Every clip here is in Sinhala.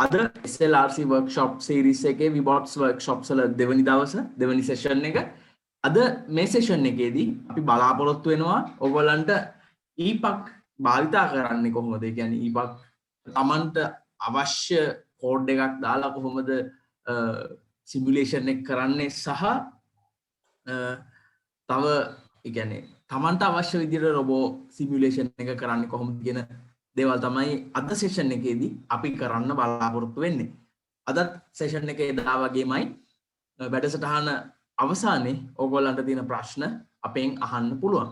අද SLRC workshop series එකේ VBOTS workshops වල දෙවනි දවස දෙවනි session එක. අද මේ session එකේදී අපි බලාපොරොත්තු වෙනවා ඔයගොල්ලන්ට EPUB භාවිතා කරන්නේ කොහොමද? ඒ කියන්නේ EPUB තමන්ට අවශ්‍ය code එකක් දාලා කොහොමද simulation එක කරන්නේ සහ තව ඒ කියන්නේ තමන්ට අවශ්‍ය විදිහට robot simulation එක කරන්නේ කොහොමද කියන දේවල් තමයි අද session එකේදී අපි කරන්න බලාපොරොත්තු වෙන්නේ. අදත් session එකේ දා වගේමයි වැඩසටහන අවසානයේ ඕගොල්ලන්ට තියෙන ප්‍රශ්න අපෙන් අහන්න පුළුවන්.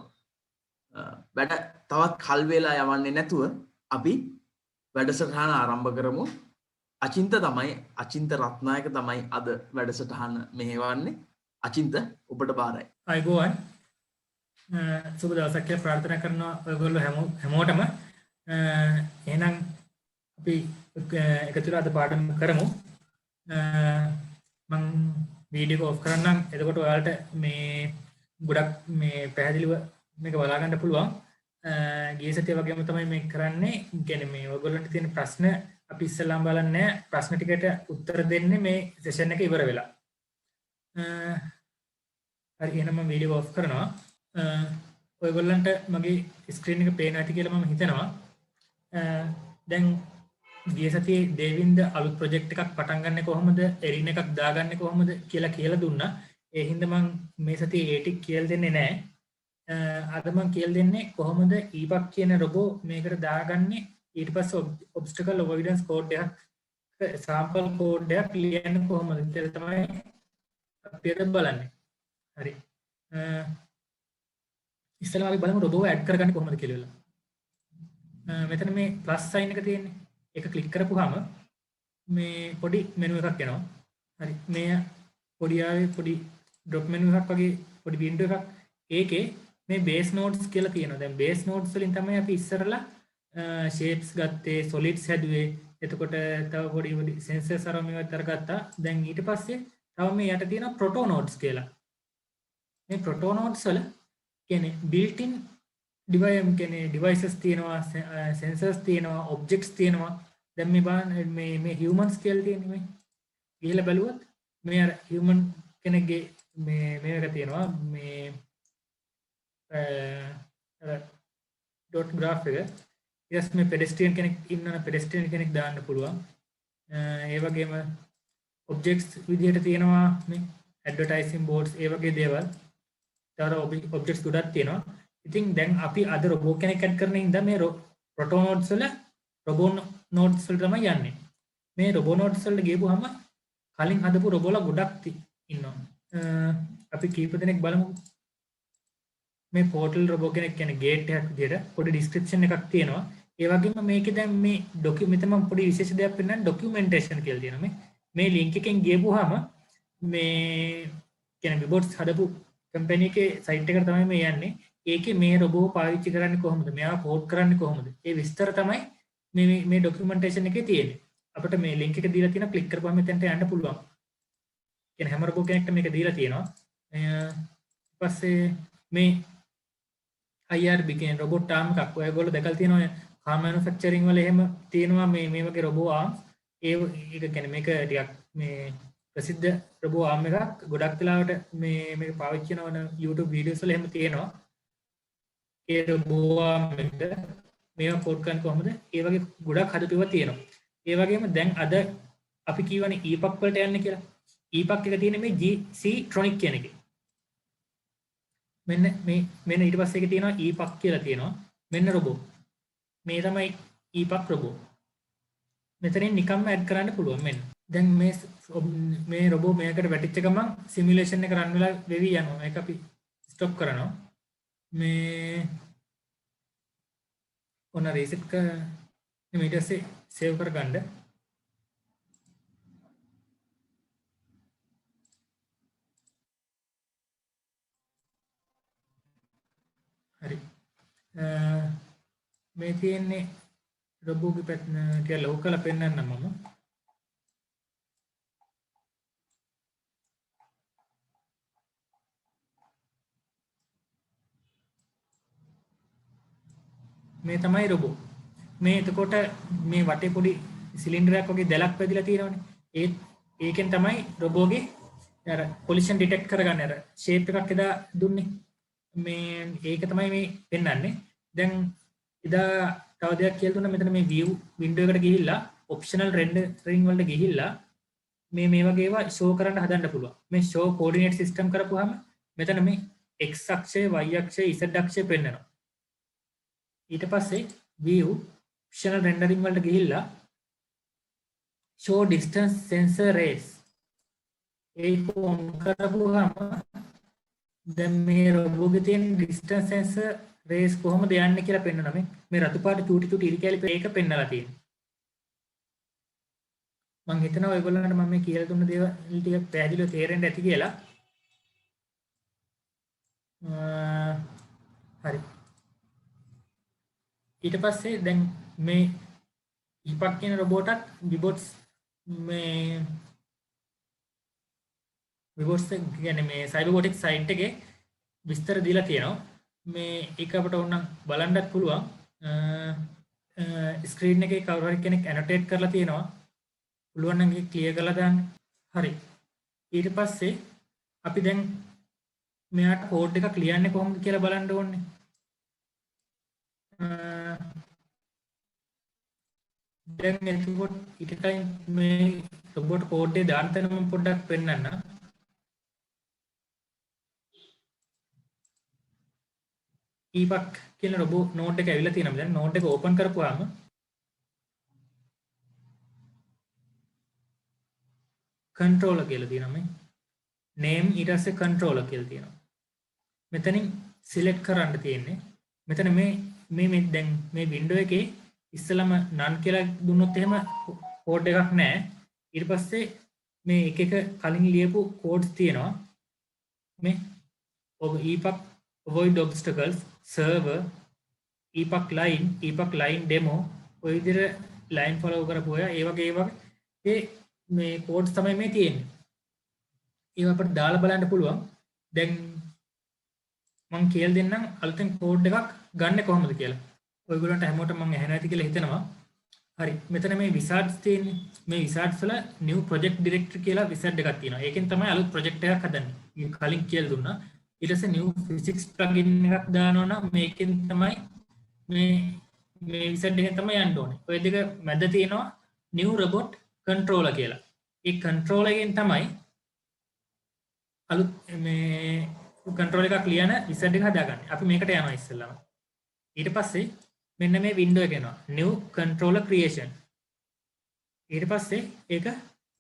වැඩ තවත් කල් වේලා යවන්නේ නැතුව අපි වැඩසටහන ආරම්භ කරමු. අචින්ත රත්නායක තමයි අද වැඩසටහන මෙහෙවන්නේ. අචින්ත ඔබට බාරයි. අයිබෝවන් සුබ දවසක් කියලා ප්‍රාර්ථනා කරනවා ඔයගොල්ලෝ හැමෝටම. එහෙනම් අපි එකතු වෙලා අද පාඩම් කරමු. මම වීඩියෝ එක ඔෆ් කරන්නම්. එතකොට ඔයාලට මේ ගොඩක් මේ පැහැදිලිව මේක බලා ගන්න පුළුවන්. ගිය සතිය වගේම තමයි මේක කරන්නේ. කියන්නේ මේ ඔයගොල්ලන්ට තියෙන ප්‍රශ්න අපි ඉස්සෙල්ලාම බලන්නේ. ප්‍රශ්න ටිකට උත්තර දෙන්නේ මේ සෙෂන් එක ඉවර වෙලා. හරි එහෙනම් මම වීඩියෝ ඔෆ් කරනවා. ඔයගොල්ලන්ට මගේ ස්ක්‍රීන් එක පේනවා ඇති කියලා මම හිතනවා. දැන් ගිය සතියේ දේවින්ද අලුත් ප්‍රොජෙක්ට් එකක් පටන් ගන්න කොහොමද, එරින් එකක් දාගන්නේ කොහොමද කියලා දුන්නා. ඒ හින්දා මම මේ සතියේ ඒ ටික කියලා දෙන්නේ නැහැ. අද මම කියලා දෙන්නේ කොහොමද EPUB කියන රොබෝ මේකට දාගන්නේ. ඊට පස්සේ obstacle avoidance code එකක් sample code එකක් ලියන්න කොහොමද කියලා තමයි අපි අද බලන්නේ. හරි. ඉස්සෙල්ලා අපි බලමු රොබෝ ඇඩ් කරගන්නේ කොහොමද කියලා. මෙතන මේ ප්ලස් සයින් එක තියෙන්නේ. ඒක ක්ලික් කරපුවාම මේ පොඩි මෙනු එකක් එනවා. හරි. මේ පොඩි ඩ්‍රොප් මෙනු එකක් වගේ පොඩි වින්ඩෝ එකක්. ඒකේ මේ බේස් නෝඩ්ස් කියලා තියෙනවා. දැන් බේස් නෝඩ්ස් වලින් තමයි අපි ඉස්සරලා shapes ගත්තේ, solids හැදුවේ. එතකොට තව පොඩි sensors අරන් මේවත් අරගත්තා. දැන් ඊට පස්සේ තව මේ යට තියෙනවා proto nodes කියලා. මේ proto nodes වල කියන්නේ built in devices තියෙනවා, sensors තියෙනවා, objects තියෙනවා. දැන් මේ බලන්න මේ humans කියලා තියෙන්නේ මේ. ගිහලා බලුවොත් මේ අර human කෙනෙක්ගේ මේක තියෙනවා මේ dot graph එක. ඊට මේ pedestrian කෙනෙක් ඉන්නවනේ, pedestrian කෙනෙක් දාන්න පුළුවන්. ඒ වගේම objects විදිහට තියෙනවා මේ advertising boards ඒ වගේ දේවල්. තව objects ගොඩක් තියෙනවා. ඉතින් දැන් අපි අද රොබෝ කෙනෙක් ඇඩ් කරන ඉඳන් මේ proto nodes වල robot nodes වල තමයි යන්නේ. මේ robot nodes වලට ගියපුවාම කලින් හදපු රොබෝලා ගොඩක් ඉන්නවා. අපි කීප දෙනෙක් බලමු. මේ portal robot කෙනෙක් කියන්නේ gate එකක් විදියට පොඩි description එකක් තියෙනවා. ඒ වගේම මේකේ දැන් මේ document මම පොඩි විශේෂ දෙයක් පෙන්නන්න documentation කියලා තියෙනවා. මේ link එකෙන් ගියපුවාම මේ කියන්නේ VBOTS හදපු company එකේ site එකට තමයි මේ යන්නේ. ඒකේ මේ රොබෝ පාවිච්චි කරන්නේ කොහොමද? මෙයා කෝඩ් කරන්නේ කොහොමද? ඒ විස්තර තමයි මේ ડોකියුමන්ටේෂන් එකේ තියෙන්නේ. අපිට මේ ලින්ක් එක දීලා තියෙනවා, ක්ලික් කරපුවම මෙතනට යන්න පුළුවන්. කියන්නේ හැම රොබෝ කෙනෙක්ට මේක දීලා තියෙනවා. ඊට පස්සේ මේ IRB කියන රොබෝට් ආර්ම් එකක් ඔයගොල්ලෝ දැකලා තියෙනවා. කාර් මැනුෆැක්චරින් වල එහෙම තියෙනවා මේ වගේ රොබෝ ආර්ම්. ඒක කියන්නේ මේක ටිකක් මේ ප්‍රසිද්ධ රොබෝ ආර්ම් එකක්. ගොඩක් වෙලාවට මේක පාවිච්චි කරන YouTube වීඩියෝස් වල එහෙම තියෙනවා. ඒ රොබෝ ආර්ම් එක මේවා කෝඩ් කරන්නේ කොහොමද? ඒ වගේ ගොඩක් හදපුවා තියෙනවා. ඒ වගේම දැන් අද අපි කියවනේ EPUB වලට යන්නේ කියලා. EPUB එක තියෙන්නේ මේ GC Tronic කියන එකේ. මෙන්න ඊට පස්සේ එකේ තියෙනවා EPUB කියලා තියෙනවා. මෙන්න රොබෝ. මේ තමයි EPUB රොබෝ. මෙතනින් නිකම්ම ඇඩ් කරන්න පුළුවන් මෙන්න. දැන් මේ රොබෝ මේකට වැටිච්ච ගමන් සිමුලේෂන් එක රන් වෙලා වෙවි යනවා. ඒක අපි ස්ටොප් කරනවා. මේ ඔන්න රීසෙට් කරලා ඊට පස්සේ සේව් කරගන්න. හරි. මේ තියෙන්නේ රොබෝගේ පැත්තන ටික ලොකු කරලා පෙන්නන්නම් මම. මේ තමයි රොබෝ. මේ එතකොට මේ වටේ පොඩි සිලින්ඩර් එකක් වගේ දැලක් වැදිලා තියෙනවනේ. ඒකෙන් තමයි රොබෝගේ අර පොලිෂන් ඩිටෙක්ට් කරගන්නේ. අර ෂේප් එකක් එදා දුන්නේ. මේ ඒක තමයි මේ පෙන්වන්නේ. දැන් එදා තව දෙයක් කියලා දුන්නා. මෙතන මේ view window එකට ගිහිල්ලා optional rendering වලට ගිහිල්ලා මේ වගේ ඒවා show කරන්න හදන්න පුළුවන්. මේ show coordinate system කරපුවාම මෙතන මේ x අක්ෂය y අක්ෂය z අක්ෂය පෙන්වනවා. ඊට පස්සේ view optional rendering වලට ගිහිල්ලා show distance sensor rays ඒක on කරපුවාම දැන් මේ රොබෝගේ තියෙන distance sensor rays කොහොමද යන්නේ කියලා පෙන්වනවා. මේ රතු පාට චූටි ඉරි කැලි ඒක පෙන්වලා තියෙනවා. මම හිතනවා ඔයගොල්ලන්ට මම මේ කියලා දුන්න දේවල් ටික පැහැදිලිව තේරෙන්න ඇති කියලා. හරි. ඊට පස්සේ දැන් මේ ඉපක් කියන රොබෝටත් විබොට්ස් මේ විබොට්ස් කියන්නේ මේ සයිබර්බොටික්ස් සයිට් එකේ විස්තර දීලා තියෙනවා. මේ ඒක අපිට ඕනනම් බලන්නත් පුළුවන්. ස්ක්‍රීන් එකේ කවුරු හරි කෙනෙක් ඇනොටේට් කරලා තියෙනවා. පුළුවන් නම් ඒක ක්ලියර් කරලා දාන්න. හරි. ඊට පස්සේ අපි දැන් මෙයාට කෝඩ් එකක් ලියන්නේ කොහොමද කියලා බලන්න ඕනේ. දැන් එතකොට ඊට කලින් මේ රොබෝට් කෝඩ් එක දාන්න තැන මම පොඩ්ඩක් පෙන්නන්න. ඊපක් කියන රොබෝ නෝඩ් එක ඇවිල්ලා තියෙනවා. දැන් නෝඩ් එක ඕපන් කරපුවාම controller කියලා තියෙනවා මේ. name ඊට පස්සේ controller කියලා තියෙනවා. මෙතනින් select කරන්න තියෙන්නේ. මෙතන මේ දැන් මේ window එකේ ඉස්සලම none කියලා දුන්නොත් එහෙම කෝඩ් එකක් නැහැ. ඊට පස්සේ මේ එක කලින් ලියපු කෝඩ්ස් තියෙනවා. මේ ඔබ epoch avoid obstacles server epoch line demo ඔය විදිහට line follow කරපුවා ඒ වගේ මේ කෝඩ්ස් තමයි මේ තියෙන්නේ. ඒව අපිට දාලා බලන්න පුළුවන්. දැන් මම කියලා දෙන්නම් අලුතෙන් කෝඩ් එකක් ගන්න කොහොමද කියලා. ඔයගොල්ලන්ට හැමෝටම මම ඇහෙන ඇති කියලා හිතනවා. හරි. මෙතන මේ wizards තියෙන්නේ. මේ wizards වල new project directory කියලා wizard එකක් තියෙනවා. ඒකෙන් තමයි අලුත් project එකක් හදන්නේ. මේ කලින් කියලා දුන්නා. ඊට පස්සේ new physics plugin එකක් දානවා නම් මේකෙන් තමයි මේ wizard එකෙන් තමයි යන්න ඕනේ. ඔය දෙක මැද තියෙනවා new robot controller කියලා. ඒ controller එකෙන් තමයි අලුත් මේ controller එකක් ලියන wizard එක හදාගන්නේ. අපි මේකට යනවා ඉස්සෙල්ලාම. ඊට පස්සේ මෙන්න මේ window එක එනවා. new controller creation. ඊට පස්සේ ඒක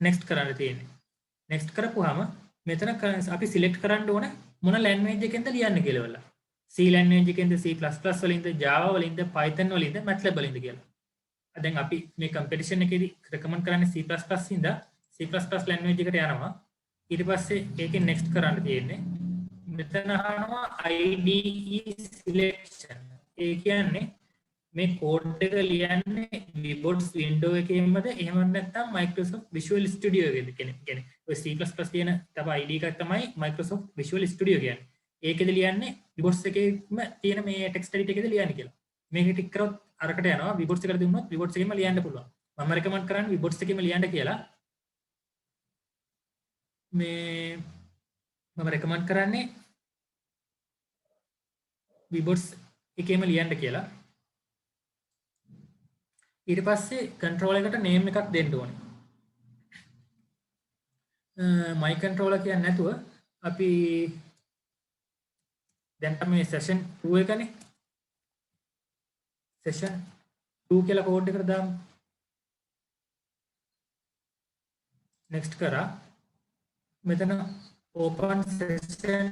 next කරන්න තියෙන්නේ. next කරපුවාම මෙතන අපි select කරන්න ඕන මොන language එකෙන්ද ලියන්න කියලා වල. C language එකෙන්ද C++ වලින්ද Java වලින්ද Python වලින්ද MATLAB වලින්ද කියලා. දැන් අපි මේ competition එකේදී recommend කරන්නේ C++ ඉඳලා C++ language එකට යනවා. ඊට පස්සේ ඒකෙන් next කරන්න තියෙන්නේ. මෙතන අහනවා IDE selection. ඒ කියන්නේ මේ කෝඩ් එක ලියන්නේ VBox window එකේමද එහෙම නැත්නම් Microsoft Visual Studio එකේද කියන්නේ ඔය C++ තියෙන තව IDE එකක් තමයි Microsoft Visual Studio කියන්නේ. ඒකේද ලියන්නේ VBox එකේම තියෙන මේ text editor එකේද ලියන්නේ කියලා. මේක ටික් කරොත් අරකට යනවා VBox එකට දුන්නොත් VBox එකේම ලියන්න පුළුවන්. මම recommend කරන්නේ VBox එකේම ලියන්න කියලා. මේ මම recommend කරන්නේ VBox එකේම ලියන්න කියලා. ඊට පස්සේ controller එකට name එකක් දෙන්න ඕනේ. my controller කියන්නේ නැතුව අපි දැන් තමයි session 2 එකනේ. session 2 කියලා කෝඩ් එකට දාමු. next කරා. මෙතන open session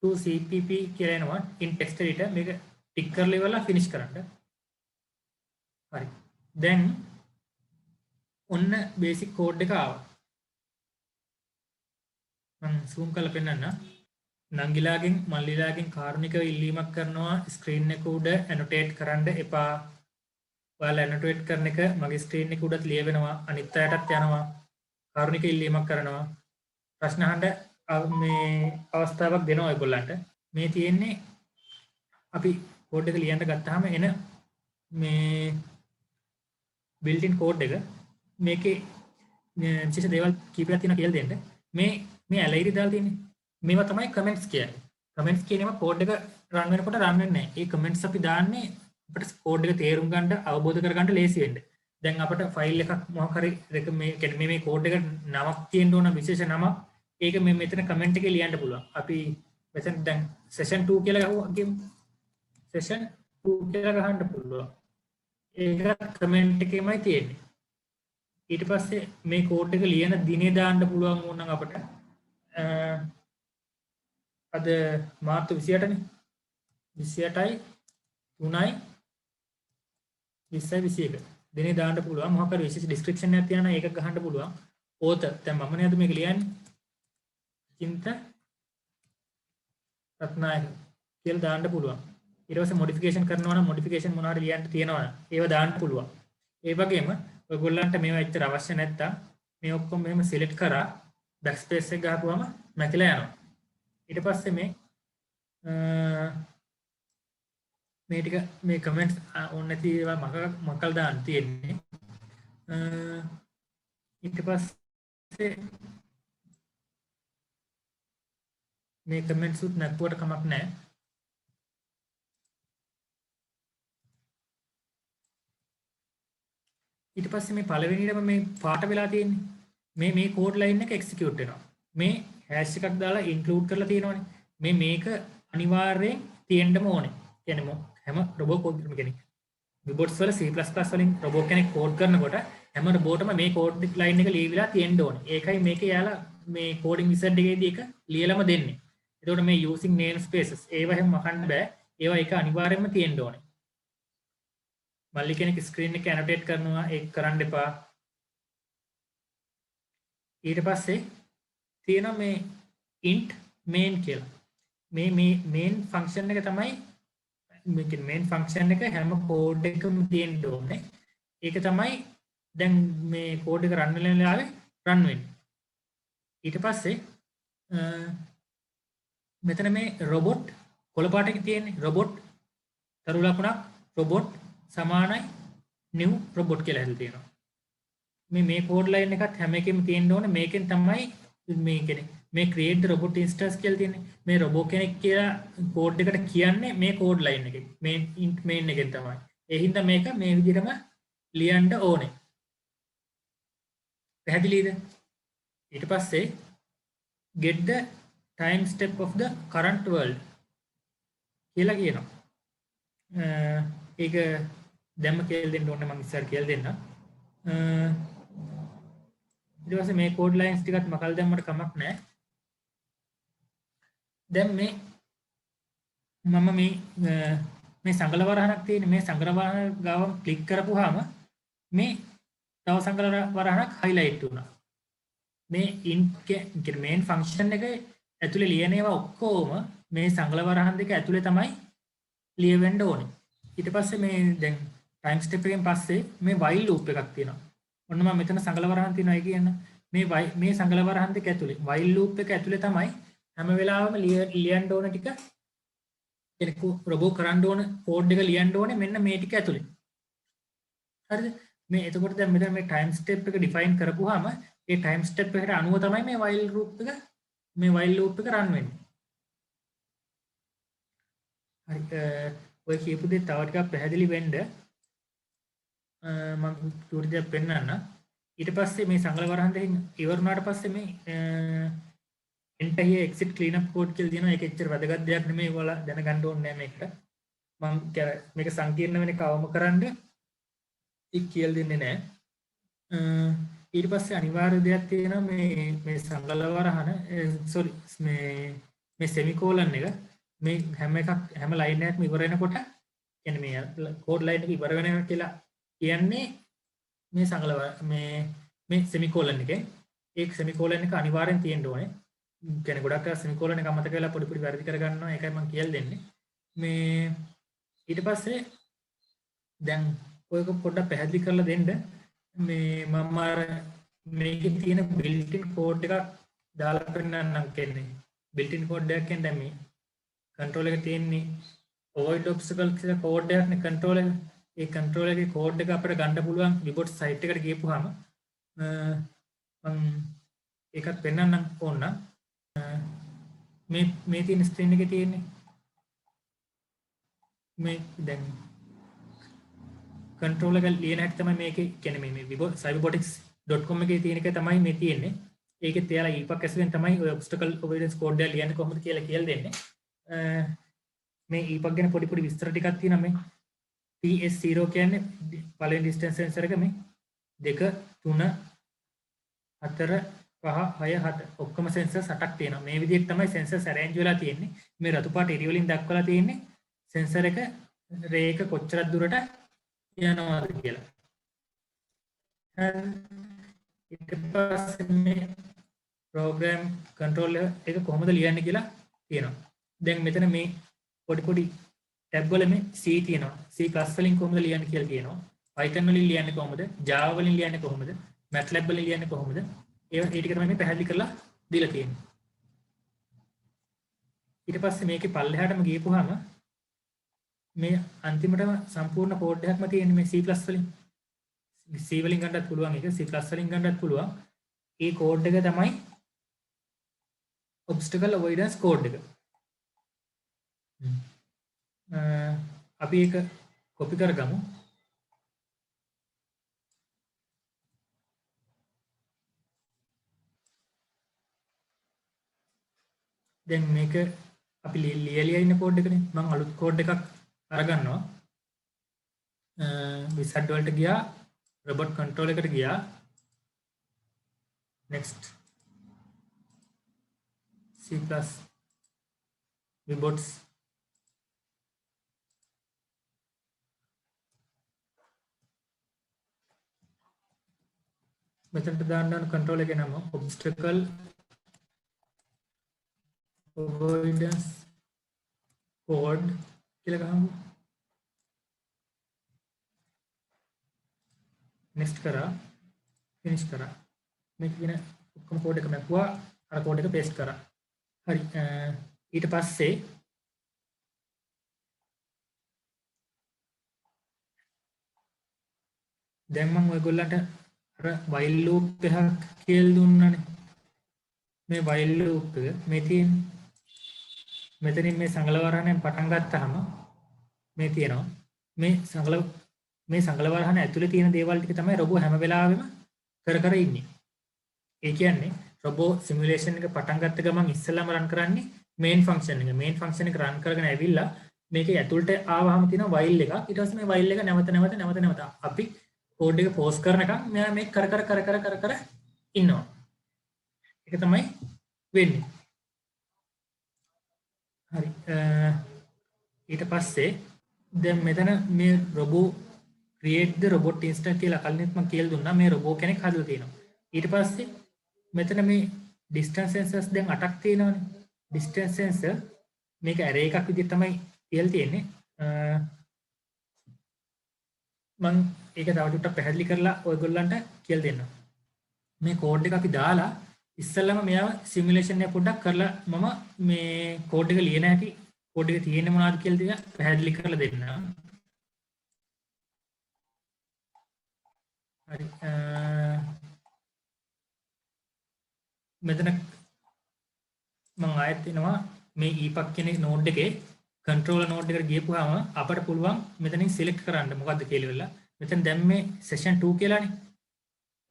to cpp කියලා එනවා in text editor මේක ටික් කරලා ඉවරලා finish කරන්න. හරි. දැන් ඔන්න basic code එක ආවා. මම zoom කරලා පෙන්නන්න. නංගිලාගෙන් මල්ලිලාගෙන් කාරුණිකව ඉල්ලීමක් කරනවා screen එක උඩ annotate කරන්න එපා. ඔයාලා annotate කරන එක මගේ screen එක උඩත් ලියවෙනවා. අනිත් අයටත් යනවා. කාරුණික ඉල්ලීමක් කරනවා. ප්‍රශ්න අහන්න මේ අවස්ථාවක් දෙනවා ඔයගොල්ලන්ට. මේ තියෙන්නේ අපි කෝඩ් එක ලියන්න ගත්තාම එන මේ built-in code එක මේකේ විශේෂ දේවල් කීපයක් තියෙනවා කියලා දෙන්න. මේ ඇලයිරි දාලා තියෙන්නේ. මේවා තමයි කමෙන්ට්ස් කියන්නේ. කමෙන්ට්ස් කියනවා කෝඩ් එක රන් වෙනකොට රන් වෙන්නේ නැහැ. ඒ කමෙන්ට්ස් අපි දාන්නේ අපිට කෝඩ් එක තේරුම් ගන්න අවබෝධ කරගන්න ලේසි වෙන්න. දැන් අපිට ෆයිල් එකක් මොකක් හරි මේ කෝඩ් එක නමක් තියෙන්න ඕන විශේෂ නමක්. ඒක මේ මෙතන කමෙන්ට් එකේ ලියන්න පුළුවන්. අපි මෙතන දැන් session 2 කියලා ගහුවා. session 2 කියලා ගහන්න පුළුවන්. ඒක කමෙන්ට් එකේමයි තියෙන්නේ. ඊට පස්සේ මේ කෝඩ් එක ලියන දිනේ දාන්න පුළුවන් වුණනම් අපිට අද මාර්තු 28නේ 28යි 3යි 20යි 21 දිනේ දාන්න පුළුවන්. මොකක් හරි විශේෂ ඩිස්ක්‍රිප්ෂන් එකක් තියනවා නම් ඒක ගහන්න පුළුවන්. ඕත දැන් මම නේද මේක ලියන්නේ චින්ත රත්නායක කියලා දාන්න පුළුවන්. ඊට පස්සේ මොඩිෆිකේෂන් කරනවා නම් මොඩිෆිකේෂන් මොනවාරි ලියන්න තියෙනවා නම් ඒව දාන්න පුළුවන්. ඒ වගේම ඔයගොල්ලන්ට මේවා ඇත්තට අවශ්‍ය නැත්තම් මේ ඔක්කොම මෙහෙම සිලෙක්ට් කරා බෑක්ස්පේස් එක ගහපුවම මැකිලා යනවා. ඊට පස්සේ මේ ටික මේ කමෙන්ට්ස් ඕන නැති ඒවා මකල් දාන්න තියෙන්නේ. ඊට පස්සේ මේ කමෙන්ට්ස් උත් නැක්කුවට කමක් නැහැ. ඊට පස්සේ මේ පළවෙනියටම මේ පාට වෙලා තියෙන්නේ මේ කෝඩ් ලයින් එක එක්සිකියුට් වෙනවා. මේ හැෂ් එකක් දාලා ඉන්ක්ලූඩ් කරලා තියෙනවනේ. මේක අනිවාර්යෙන් තියෙන්නම ඕනේ. කියන්නේ හැම රොබෝ කෝඩ් කෙනෙක් විබෝට්ස් වල C++ වලින් රොබෝ කෙනෙක් කෝඩ් කරනකොට හැම රොබෝටම මේ කෝඩ් ලයින් එක ලියවිලා තියෙන්න ඕනේ. ඒකයි මේකේ යාලා මේ කෝඩින් විසර්ඩ් එකේදී එක ලියලම දෙන්නේ. එතකොට මේ using namespaces ඒව හැම මකන්න බෑ. ඒවා එක අනිවාර්යෙන්ම තියෙන්න ඕනේ. මල්ලි කෙනෙක් ස්ක්‍රීන් එක ඇනොටේට් කරනවා ඒක කරන්න එපා. ඊට පස්සේ තියෙනවා මේ int main කියලා. මේ main function එක තමයි මේ main function එක හැම කෝඩ් එකකම තියෙන්න ඕනේ. ඒක තමයි දැන් මේ කෝඩ් එක රන් වෙන වෙලාවේ රන් වෙන්නේ. ඊට පස්සේ මෙතන මේ robot කොළ පාට එකේ තියෙන්නේ robot තරු ලකුණක් robot සමානයි new robot කියලා හැදලා තියෙනවා. මේ කෝඩ් ලයින් එකත් හැම එකෙම තියෙන්න ඕනේ. මේකෙන් තමයි මේ කියන්නේ මේ create the robot instance කියලා තියෙන්නේ. මේ robot කෙනෙක් කියලා කෝඩ් එකට කියන්නේ මේ කෝඩ් ලයින් එකේ. main එකෙන් තමයි. ඒ හින්දා මේක මේ විදිහටම ලියන්න ඕනේ. පැහැදිලිද? ඊට පස්සේ get the time step of the current world කියලා කියනවා. ඒක දැම්ම කියලා දෙන්න ඕනේ මම ඉස්සර කියලා දෙන්න. ඊට පස්සේ මේ කෝඩ් ලයින්ස් ටිකත් මකල් දැම්මට කමක් නැහැ. දැන් මම මේ සංගල වරහනක් තියෙන මේ සංගල වරහන ගාවම ක්ලික් කරපුවාම මේ තව සංගල වරහනක් highlight වුණා. මේ int main function එක ඇතුලේ ලියන ඒවා ඔක්කොම මේ සංගල වරහන් දෙක ඇතුලේ තමයි ලියවෙන්න ඕනේ. ඊට පස්සේ මේ දැන් time step එකෙන් පස්සේ මේ while loop එකක් තියෙනවා. ඔන්න මම මෙතන සංගල වරහන් තියෙනවා කියන මේ සංගල වරහන් දෙක ඇතුලේ while loop එක ඇතුලේ තමයි හැම වෙලාවෙම ලියන්න ඕන ටික කෙනෙක් රොබෝ කරන්න ඕන කෝඩ් එක ලියන්න ඕනේ මෙන්න මේ ටික ඇතුලේ. හරිද? මේ එතකොට දැන් මෙතන මේ time step එක define කරපුවාම ඒ time step එකට අනුව තමයි මේ while loop එක run වෙන්නේ. හරි ඔය කියපු දේ තව ටිකක් පැහැදිලි වෙන්න මම චූටි දෙයක් පෙන්නන්න. ඊට පස්සේ මේ සංගල වරහන් දෙකෙන් ඉවර වුණාට පස්සේ මේ enter here exit cleanup code කියලා තියෙනවා. ඒක එච්චර වැදගත් දෙයක් නෙමෙයි. ඔයාලා දැනගන්න ඕනේ නැහැ මේකට. මම මේක සංකීර්ණ වෙන කවම කරන්න ඒක කියලා දෙන්නේ නැහැ. ඊට පස්සේ අනිවාර්ය දෙයක් තියෙනවා මේ සංගල වරහන sorry මේ semicolon එක මේ හැම ලයින් එකක්ම ඉවර වෙනකොට කියන්නේ මේ කෝඩ් ලයින් එක ඉවර වෙනවා කියලා කියන්නේ මේ සංගල මේ semicolon එකේ ඒක semicolon එක අනිවාර්යෙන් තියෙන්න ඕනේ. කියන්නේ ගොඩක් අය semicolon එක අමතක වෙලා පොඩි වැරදි කර ගන්නවා. ඒකයි මම කියලා දෙන්නේ. මේ ඊට පස්සේ දැන් ඔයක පොඩ්ඩක් පැහැදිලි කරලා දෙන්න මේ මම අර මේකේ තියෙන built-in code එකක් දාලා පෙන්නන්නම් කියන්නේ. built-in code එකක් කියන්නේ දැන් මේ control එක තියෙන්නේ void obstacle කියලා code එකක් නේ control එක. ඒ කන්ට්‍රෝලර් එකේ කෝඩ් එක අපිට ගන්න පුළුවන් විබොට් සයිට් එකට ගියපුවාම මම ඒකත් පෙන්වන්නම් ඕන නම් මේ තියෙන ස්ක්‍රීන් එකේ තියෙන්නේ මේ දැන් කන්ට්‍රෝලර් එක ලියන හැටි තමයි මේකේ කියන්නේ මේ cyberbotics.com එකේ තියෙන එක තමයි මේ තියෙන්නේ. ඒකෙත් එයාලා ඊපක් ඇසුරෙන් තමයි ඔය obstacle avoidance code එක ලියන්නේ කොහොමද කියලා දෙන්නේ. මේ ඊපක් ගැන පොඩි විස්තර ටිකක් තියෙනවා මේ PS0 කියන්නේ පළවෙනි distance sensor එක මේ 2 3 4 5 6 7 ඔක්කොම sensors 8ක් තියෙනවා. මේ විදිහට තමයි sensors arrange වෙලා තියෙන්නේ. මේ රතු පාට ඉරි වලින් දක්වලා තියෙන්නේ sensor එක රේක කොච්චර දුරට යනවාද කියලා. ඊට පස්සේ මේ program controller එක කොහොමද ලියන්නේ කියලා තියෙනවා. දැන් මෙතන මේ පොඩි ටැබ් වල මේ C තියෙනවා. C class වලින් කොහොමද ලියන්නේ කියලා කියනවා. Python වලින් ලියන්නේ කොහොමද? Java වලින් ලියන්නේ කොහොමද? MATLAB වලින් ලියන්නේ කොහොමද? ඒ ටික තමයි මේ පැහැදිලි කරලා දීලා තියෙන්නේ. ඊට පස්සේ මේකේ පල්ලෙහාටම ගියපුවාම මේ අන්තිමටම සම්පූර්ණ කෝඩ් එකක්ම තියෙන්නේ මේ C+ වලින්. C වලින් ගන්නත් පුළුවන් ඒක C+ වලින් ගන්නත් පුළුවන්. ඒ කෝඩ් එක තමයි obstacle avoidance code එක. අපි ඒක කොපි කරගමු. දැන් මේක අපි ලියලා ඉන්න කෝඩ් එකනේ. මම අලුත් කෝඩ් එකක් අරගන්නවා. wizard වලට ගියා, robot control එකට ගියා. next C+ robots මෙතනට දාන්න ඕන control එකේ නම obstacle avoidance code කියලා ගහමු. next කරා finish කරා. මේක කියන ඔක්කොම කෝඩ් එක මැපුවා. අර කෝඩ් එක paste කරා. හරි. ඊට පස්සේ දැන් මම ඔයගොල්ලන්ට අර while loop එකක් කියලා දුන්නානේ. මේ while loop එක මේ තියෙන්නේ. මෙතනින් මේ සංගලවරහණයෙන් පටන් ගත්තාම මේ තියෙනවා. මේ සංගලවරහණ ඇතුලේ තියෙන දේවල් ටික තමයි රොබෝ හැම වෙලාවෙම කර ඉන්නේ. ඒ කියන්නේ රොබෝ සිමුලේෂන් එක පටන් ගත්ත ගමන් ඉස්සෙල්ලාම රන් කරන්නේ main function එක. main function එක රන් කරගෙන ඇවිල්ලා මේකේ ඇතුළට ආවහම තියෙන while එකක්. ඊට පස්සේ මේ while එක නැවත අපි කෝඩ් එක පෝස් කරනකම් මෙයා මේක කර ඉන්නවා. ඒක තමයි වෙන්නේ. හරි. ඊට පස්සේ දැන් මෙතන මේ robot create the robot instance කියලා කලින් මම කියලා දුන්නා. මේ robot කෙනෙක් හදලා තියෙනවා. ඊට පස්සේ මෙතන මේ distance sensors දැන් 8ක් තියෙනවානේ. distance sensor මේක array එකක් විදිහට තමයි කියලා තියෙන්නේ. මම ඒක තව ටිකක් පැහැදිලි කරලා ඔයගොල්ලන්ට කියලා දෙන්නම්. මේ කෝඩ් එක අපි දාලා ඉස්සෙල්ලාම මෙයාව සිමුලේෂන් එක පොඩ්ඩක් කරලා මම මේ කෝඩ් එක ලියන හැටි කෝඩ් එක තියෙන්නේ මොනවද කියලා ටික පැහැදිලි කරලා දෙන්නම්. හරි. මෙතන මම ආයෙත් එනවා මේ ඊපක් කියන නෝඩ් එකේ controller node එකට ගියපුවාම අපට පුළුවන් මෙතනින් select කරන්න මොකද්ද කියලා වෙලා. මෙතන දැන් මේ session 2 කියලානේ.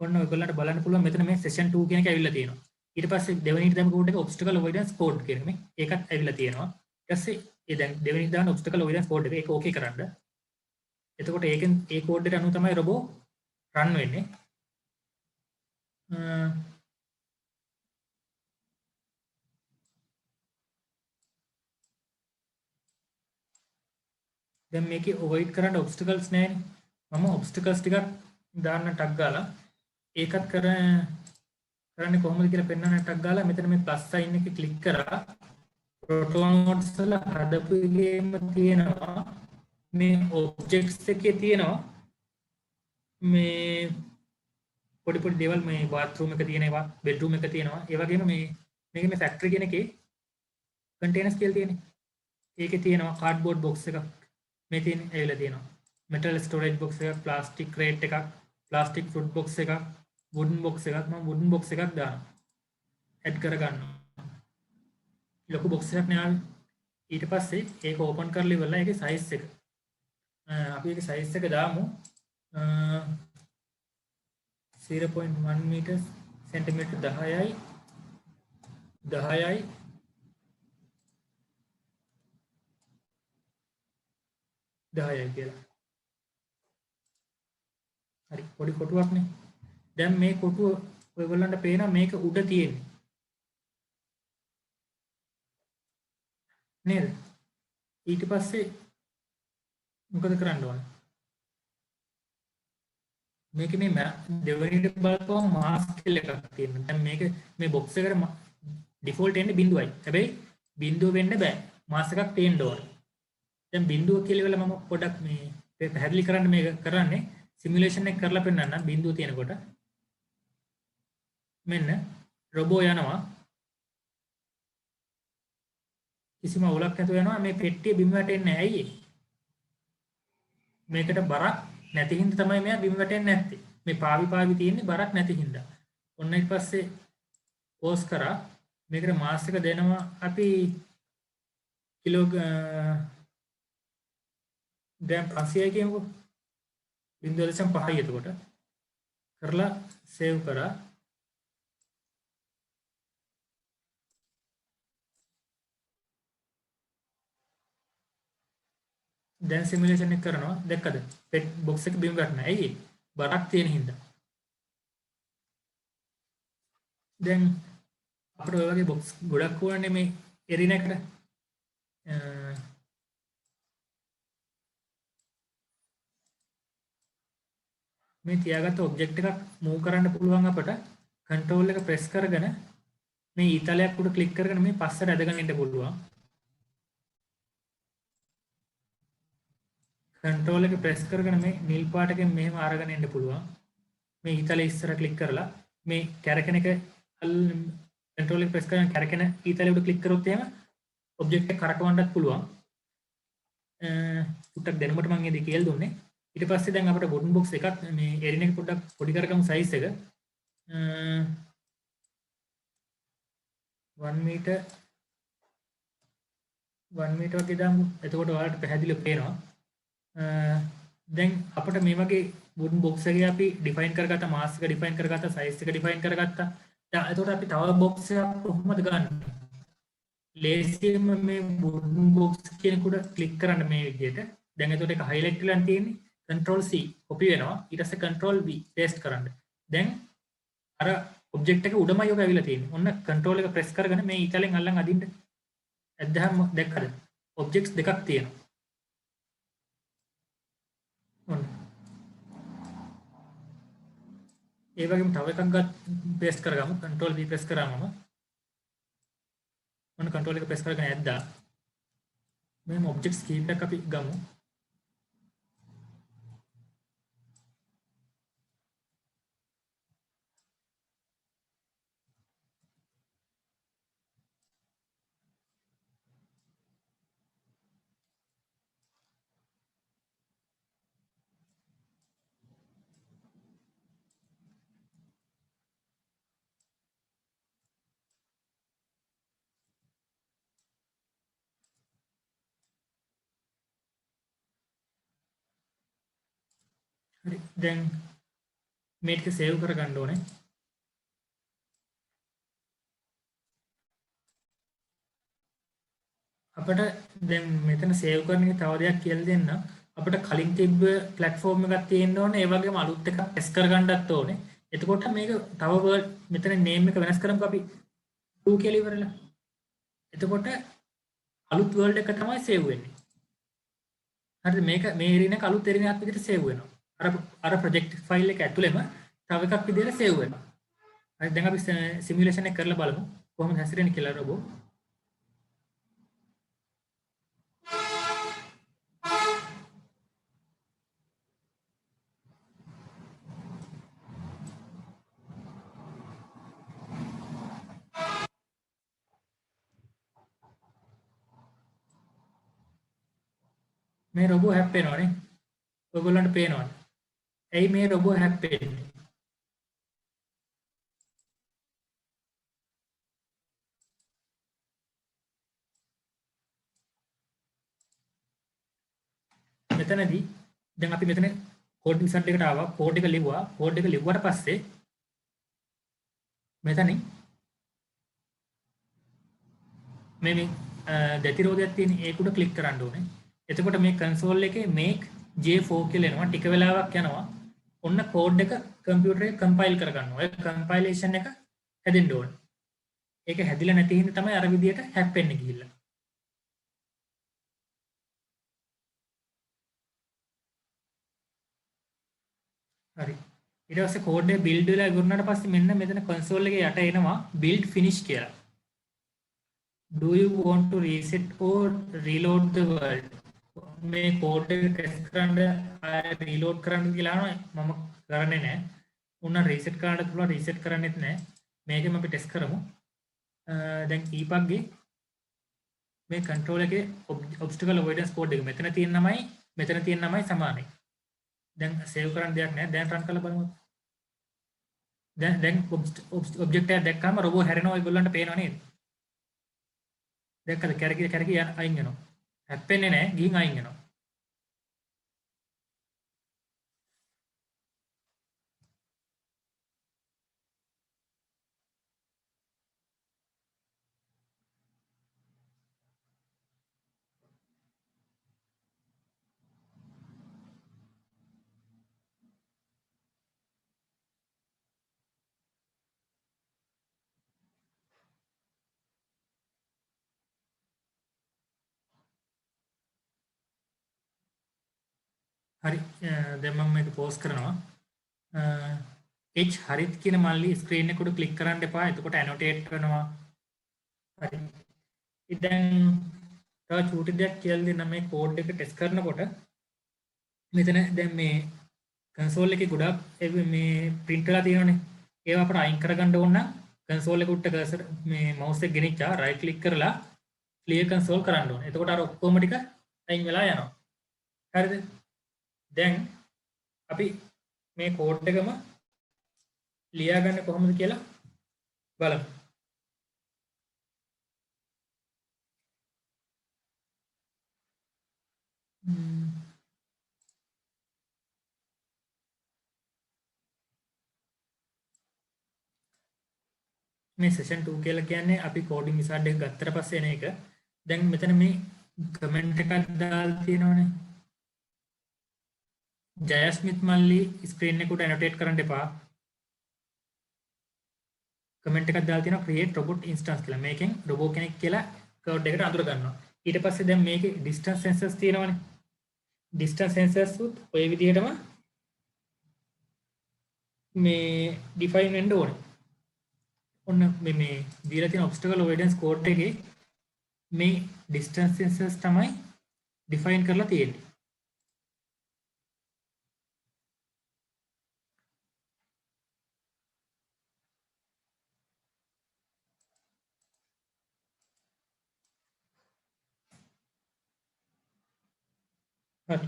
ඔන්න ඔයගොල්ලන්ට බලන්න පුළුවන් මෙතන මේ session 2 කියන එක ඇවිල්ලා තියෙනවා. ඊට පස්සේ දෙවෙනිට දැන් කෝඩ් එක obstacle avoidance code කියන මේ ඒකත් ඇවිල්ලා තියෙනවා. ඊට පස්සේ ඒ දැන් දෙවෙනිට දාන obstacle avoidance code එක ඒක ඕකේ කරන්න. එතකොට ඒකෙන් ඒ කෝඩ් එකට අනුව තමයි robot run වෙන්නේ. දැන් මේකේ avoid කරන්න obstacles නැහැනේ. මම obstacles ටිකක් දාන්න ටක් ගාලා ඒකත් කරන්නේ කොහොමද කියලා පෙන්වන්න ටක් ගාලා මෙතන මේ plus sign එක ක්ලික් කරා. proton nodes වල හදපු එකේම තියෙනවා මේ objects එකේ තියෙනවා මේ පොඩි දේවල් මේ bathroom එක තියෙන ඒවා bedroom එක තියෙනවා. ඒ වගේම මේකේ මේ factory කියන එකේ containers කියලා තියෙන්නේ. ඒකේ තියෙනවා cardboard box එකක් මේ තියෙන ඇවිල්ලා තියෙනවා. metal storage box එකක් plastic crate එකක් plastic fruit box එකක් wooden box එකක් මම wooden box එකක් දානවා add කර ගන්නවා ලොකු box එකක් නේ ආවේ ඊට පස්සේ ඒක open කරලා ඉවරලා ඒකේ size එක අපි ඒකේ size එක දාමු 0.1 meter centimeter 10යි 10යි 10යි කියලා. හරි පොඩි කොටුවක් නේ. දැන් මේ කොටුව ඔයගොල්ලන්ට පේනවා මේක උඩ තියෙන්නේ. නේද? ඊට පස්සේ මොකද කරන්න ඕන? මේක මේ දෙවෙනිට බලපුවම මාස් කියලා එකක් තියෙනවා. දැන් මේක මේ box එකට default එන්නේ බිඳුවයි. හැබැයි බිඳුව වෙන්න බෑ. මාස් එකක් තියෙන්න ඕනේ. දැන් බිඳුව කියලා වෙලා මම පොඩක් මේ පැහැදිලි කරන්න මේක කරන්නේ සිමුලේෂන් එක කරලා පෙන්නන්න බිඳුව තියෙනකොට මෙන්න රොබෝ යනවා කිසිම අවුලක් නැතුව යනවා මේ පෙට්ටිය බිම වැටෙන්නේ නැහැ අයියේ මේකට බරක් නැති හින්දා තමයි මෙයා බිම වැටෙන්නේ නැත්තේ මේ පාවි තියෙන්නේ බරක් නැති හින්දා ඔන්න ඊට පස්සේ පෝස් කරා මේකට මාස් එක දෙනවා අපි කිලෝ දැන් 500යි කියමුකෝ 0.5යි එතකොට කරලා සේව් කරා දැන් සිමුලේෂන් එක කරනවා දැක්කද පෙට් බොක්ස් එක බිම වැටුණා ඇයි බරක් තියෙන හින්දා දැන් අපිට ඔය වගේ බොක්ස් ගොඩක් ඕනනේ මේ එරිනකට මේ තියාගත්ත ඔබ්ජෙක්ට් එකක් මූව් කරන්න පුළුවන් අපට කන්ට්‍රෝල් එක ප්‍රෙස් කරගෙන මේ ඊතලයක් උඩ ක්ලික් කරගෙන මේ පස්සට ඇදගෙන ඉන්න පුළුවන් කන්ට්‍රෝල් එක ප්‍රෙස් කරගෙන මේ නිල් පාටකින් මෙහෙම අරගෙන ඉන්න පුළුවන් මේ ඊතලේ ඉස්සර ක්ලික් කරලා මේ කැරකෙන එක කන්ට්‍රෝල් එක ප්‍රෙස් කරගෙන කැරකෙන ඊතලේ උඩ ක්ලික් කරොත් එහෙම ඔබ්ජෙක්ට් එක කරකවන්නත් පුළුවන් පුටක් දැනුමට මම ඉතින් කියලා දුන්නේ ඊට පස්සේ දැන් අපිට wooden box එකක් මේ එරින එක පොඩ්ඩක් පොඩි කරගමු size එක 1 meter 1 meter වගේ දාමු එතකොට ඔයාලට පැහැදිලිව පේනවා දැන් අපිට මේ වගේ wooden box එකේ අපි define කරගත්ත mass එක define කරගත්ත size එක define කරගත්තා දැන් එතකොට අපි තව box එකක් කොහොමද ගන්න ලේසියෙන්ම මේ wooden box කියන උඩ click කරන්න මේ විදිහට දැන් එතකොට ඒක highlight වෙලා තියෙන්නේ Control C copy වෙනවා ඊට පස්සේ Control V paste කරන්න. දැන් අර ඔබ්ජෙක්ට් එක උඩමයි ඔක ඇවිල්ලා තියෙන්නේ. ඔන්න Control එක press කරගෙන මේ ඊතලෙන් අල්ලන් අදින්න. ඇද්දාම දැක්කද? ඔබ්ජෙක්ට්ස් දෙකක් තියෙනවා. ඔන්න. ඒ වගේම තව එකක් paste කරගමු. Control V press කරාමම ඔන්න Control එක press කරගෙන ඇද්දා. මේ ඔබ්ජෙක්ට්ස් කීපයක් අපි ගමු. හරි දැන් මේක සේව් කරගන්න ඕනේ අපිට දැන් මෙතන සේව් කරන එක තව දෙයක් කියලා දෙන්න අපිට කලින් තිබ්බ platform එකක් තියෙන්න ඕනේ ඒ වගේම අලුත් එකක් ටෙස්ට් කරගන්නත් ඕනේ එතකොට මේක තව වර්ඩ් මෙතන name එක වෙනස් කරමුකෝ අපි 2 කියලා ඉවරලා එතකොට අලුත් වර්ල්ඩ් එක තමයි සේව් වෙන්නේ හරිද මේක මේ එරිනක අලුත් එරිනයක් විදිහට සේව් වෙනවා අර ප්‍රොජෙක්ට් ෆයිල් එක ඇතුළෙම තව එකක් විදිහට සේව් වෙනවා. හරි දැන් අපි සිමුලේෂන් එක කරලා බලමු කොහොමද හැසිරෙන්නේ කියලා රොබෝ. මේ රොබෝ හැප්පෙනවනේ. ඔයගොල්ලන්ට පේනවද? ඇයි මේ රොබෝ හැප්පෙන්නේ? මෙතනදී දැන් අපි මෙතන කෝඩ් විසට් එකට ආවා. කෝඩ් එක ලිව්වා. කෝඩ් එක ලිව්වට පස්සේ මෙතනින් මේ දැතිරෝධයක් තියෙන ඒක උඩ ක්ලික් කරන්න ඕනේ. එතකොට මේ කන්සෝල් එකේ make J4 කියලා එනවා. ටික වෙලාවක් යනවා. ඔන්න කෝඩ් එක කම්පියුටර් එකේ කම්පයිල් කරගන්නවා. ඒ කම්පයිලේෂන් එක හැදෙන්න ඕනේ. ඒක හැදිලා නැති හින්දා තමයි අර විදියට හැප්පෙන්නේ ගිහිල්ලා. හරි. ඊට පස්සේ කෝඩ් එක බිල්ඩ් වෙලා ඉවරනට පස්සේ මෙන්න මෙතන කන්සෝල් එකේ යට එනවා build finish කියලා. Do you want to reset or reload the world? මේ කෝඩ් එක ටෙස්ට් කරන්න ආයෙ රීලෝඩ් කරන්න කියලා අහනවා. මම කරන්නේ නැහැ. උන්න රීසෙට් කරන්නත් පුළුවන් රීසෙට් කරන්නෙත් නැහැ. මේකෙම අපි ටෙස්ට් කරමු. දැන් ඊපක්ගේ මේ කන්ට්‍රෝල් එකේ ඔබ්ස්ටකල් අවොයිඩන්ස් කෝඩ් එක මෙතන තියෙන නමයි සමානයි. දැන් සේව් කරන්න දෙයක් නැහැ. දැන් රන් කරලා බලමු. දැන් ඔබ්ජෙක්ට් එක දැක්කම රොබෝ හැරෙනවා. ඔයගොල්ලන්ට පේනව නේද? දැක්කද? කැරකි අයින් වෙනවා. හැප්පෙන්නේ නැහැ. ගිහින් අයින් වෙනවා. හරි. දැන් මම මේක පෝස් කරනවා. H හරිත් කියන මල්ලි ස්ක්‍රීන් එක උඩ ක්ලික් කරන්න එපා. එතකොට ඇනොටේට් වෙනවා. හරි. ඉතින් තව චූටි දෙයක් කියලා දෙන්න. මේ කෝඩ් එක ටෙස්ට් කරනකොට මෙතන දැන් මේ කන්සෝල් එකේ ගොඩක් මේ print වෙලා තියෙනවනේ. ඒවා අපිට අයින් කරගන්න ඕන නම් කන්සෝල් එක උඩට කර්සර් මේ mouse එක ගෙනිච්චා right click කරලා clear console කරන්න ඕනේ. එතකොට අර ඔක්කොම ටික අයින් වෙලා යනවා. හරිද? දැන් අපි මේ කෝඩ් එකම ලියාගන්න කොහොමද කියලා බලමු. මේ session 2 කියලා කියන්නේ අපි coding wizard එක ගත්තට පස්සේ එන එක. දැන් මෙතන මේ කමෙන්ට් එකක් දාලා තියෙනවනේ. ජයස්මිත් මල්ලි ස්ක්‍රීන් එක උඩ ඇනොටේට් කරන්න එපා. කමෙන්ට් එකක් දාලා තියෙනවා create robot instance කියලා. මේකෙන් robot කෙනෙක් කියලා කෝඩ් එකට අඳුර ගන්නවා. ඊට පස්සේ දැන් මේකේ distance sensors තියෙනවනේ. distance sensors උත් ඔය විදිහටම මේ define වෙන්න ඕනේ. ඔන්න මේ දීලා තියෙන obstacle avoidance code එකේ මේ distance sensors තමයි define කරලා තියෙන්නේ. හරි.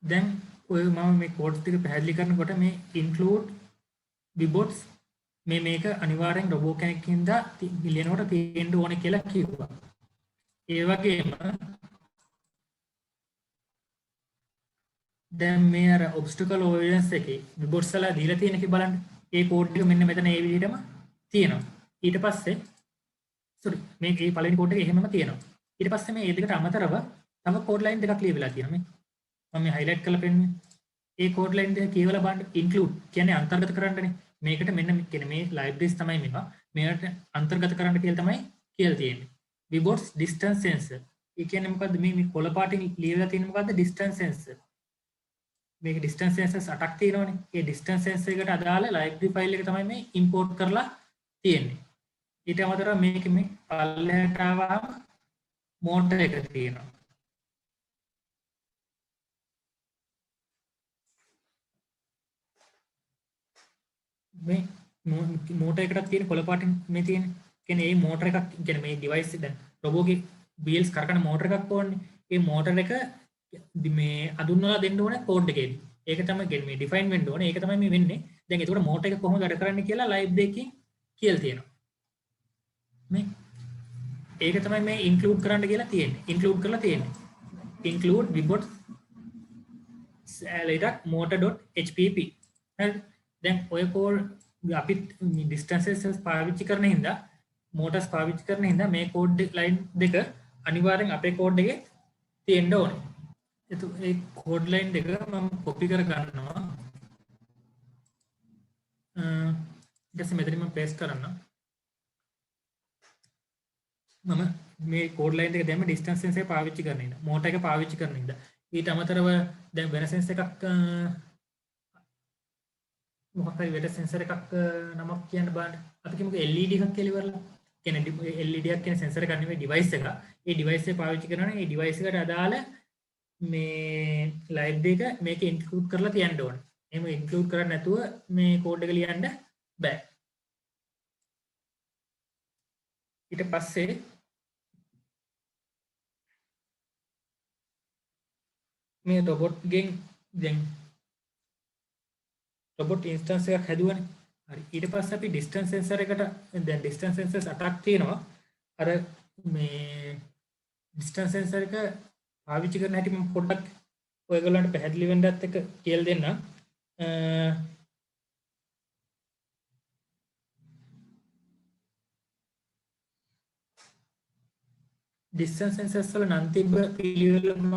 දැන් ඔය මම මේ කෝඩ්ස් ටික පැහැදිලි කරනකොට මේ include vibots මේක අනිවාර්යෙන් රොබෝ කෙනෙක්ින්ද ලියනකොට තියෙන්න ඕනේ කියලා කිව්වා. ඒ වගේම දැන් මේ අර obstacle avoidance එකේ vibots වල දීලා තියෙන එක බලන්න. ඒ කෝඩ් එක මෙන්න මෙතන ඒ විදිහටම තියෙනවා. ඊට පස්සේ මේ පළවෙනි කෝඩ් එක එහෙමම තියෙනවා. ඊට පස්සේ මේ දෙකට අමතරව තව කෝඩ් ලයින් දෙකක් ලියවිලා තියෙනවා මේ. මම මේ highlight කරලා පෙන්නන්නේ. ඒ කෝඩ් ලයින් දෙක කියවලා බලන්න. include කියන්නේ අන්තර්ගත කරන්නනේ. මේකට මෙන්න කියන්නේ මේ libraries තමයි මේවා. මේකට අන්තර්ගත කරන්න කියලා තමයි කියලා තියෙන්නේ. vibots distance sensor. ඒ කියන්නේ මොකද්ද මේ කොළ පාටින් ලියවිලා තියෙන්නේ මොකද්ද distance sensor. මේක distance sensors 8ක් තියෙනවනේ. ඒ distance sensor එකට අදාළ library file එක තමයි මේ import කරලා තියෙන්නේ. ඊට අමතරව මේක මේ පල්ලෙහාට ආවම මෝටර් එක තියෙනවා. මේ මෝටර් එකකට තියෙන කොළ පාටින් මේ තියෙන කියන්නේ මේ මෝටර් එකක් කියන්නේ මේ device එක දැන් රොබෝගේ වීල්ස් කරකන මෝටර් එකක් ඕනේ. ඒ මෝටර් එක මේ අඳුන්වලා දෙන්න ඕනේ කෝඩ් එකේදී. ඒක තමයි මේ ඩිෆයින් වෙන්න ඕනේ. ඒක තමයි මේ වෙන්නේ. දැන් ඒකට මෝටර් එක කොහොමද වැඩ කරන්නේ කියලා ලයිව් දෙකකින් කියලා තියෙනවා. මේ ඒක තමයි මේ ඉන්ක්ලූඩ් කරන්න කියලා තියෙන්නේ. ඉන්ක්ලූඩ් කරලා තියෙන්නේ. include wibot ලයිටක් motor.hpp. හරි. දැන් ඔය කෝඩ් අපි distances පාවිච්චි කරන හින්දා motors පාවිච්චි කරන හින්දා මේ කෝඩ් ලයින් දෙක අනිවාර්යෙන් අපේ කෝඩ් එකේ තියෙන්න ඕනේ. ඒ කෝඩ් ලයින් දෙක මම කොපි කර ගන්නවා. ඊට පස්සේ මෙතන මම පේස්ට් කරනවා. මම මේ කෝඩ් ලයින් එක දැම්ම ඩිස්ටන්ස් සෙන්සර් එක පාවිච්චි කරන ඉන්න. මෝටර් එක පාවිච්චි කරන ඉන්න. ඊට අමතරව දැන් වෙන සෙන්සර් එකක් මොකක් හරි වෙන සෙන්සර් එකක් නමක් කියන්න බලන්න. අපි කියමුකෝ LED එකක් කියලා ඉවරලා. කියන්නේ LED එකක් කියන සෙන්සර් එකක් නෙවෙයි ඩිවයිස් එක. ඒ ඩිවයිස් එක පාවිච්චි කරනවා නම් ඒ ඩිවයිස් එකට අදාළ මේ ලයිව් එක මේක ඉන්ක්ලූඩ් කරලා තියන්න ඕනේ. එහෙම ඉන්ක්ලූඩ් කරන්නේ නැතුව මේ කෝඩ් එක ලියන්න බෑ. ඊට පස්සේ මේ රොබොට් ගෙන් දැන් රොබොට් ඉන්ස්ටන්ස් එකක් හැදුවනේ. හරි. ඊට පස්සේ අපි ඩිස්ටන්ස් සෙන්සර් එකට දැන් ඩිස්ටන්ස් සෙන්සර්ස් 8ක් තියෙනවා. අර මේ ඩිස්ටන්ස් සෙන්සර් එක පාවිච්චි කරන හැටි මම පොඩ්ඩක් ඔයගොල්ලන්ට පැහැදිලි වෙන්නත් එක්ක කියලා දෙන්නම්. ඩිස්ටන්ස් සෙන්සර්ස් වල නම් තිබ්බ පිළිවෙල මම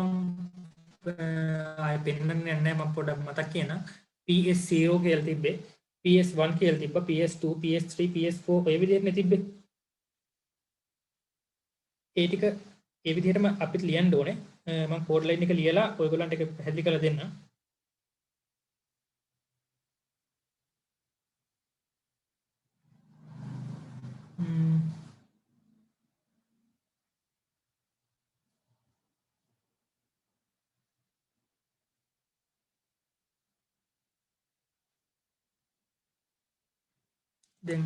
ආයෙ පෙන්නන්නේ නැහැ. මම පොඩ්ඩක් මතක් කියන්නම්. PS0 කියලා තිබ්බේ, PS1 කියලා තිබ්බා, PS2, PS3, PS4 ඔය විදිහට තිබ්බේ. ඒ ටික ඒ විදිහටම අපිට ලියන්න ඕනේ. මම කෝඩ් ලයින් එක ලියලා ඔයගොල්ලන්ට ඒක පැහැදිලි කරලා දෙන්නම්. දැන්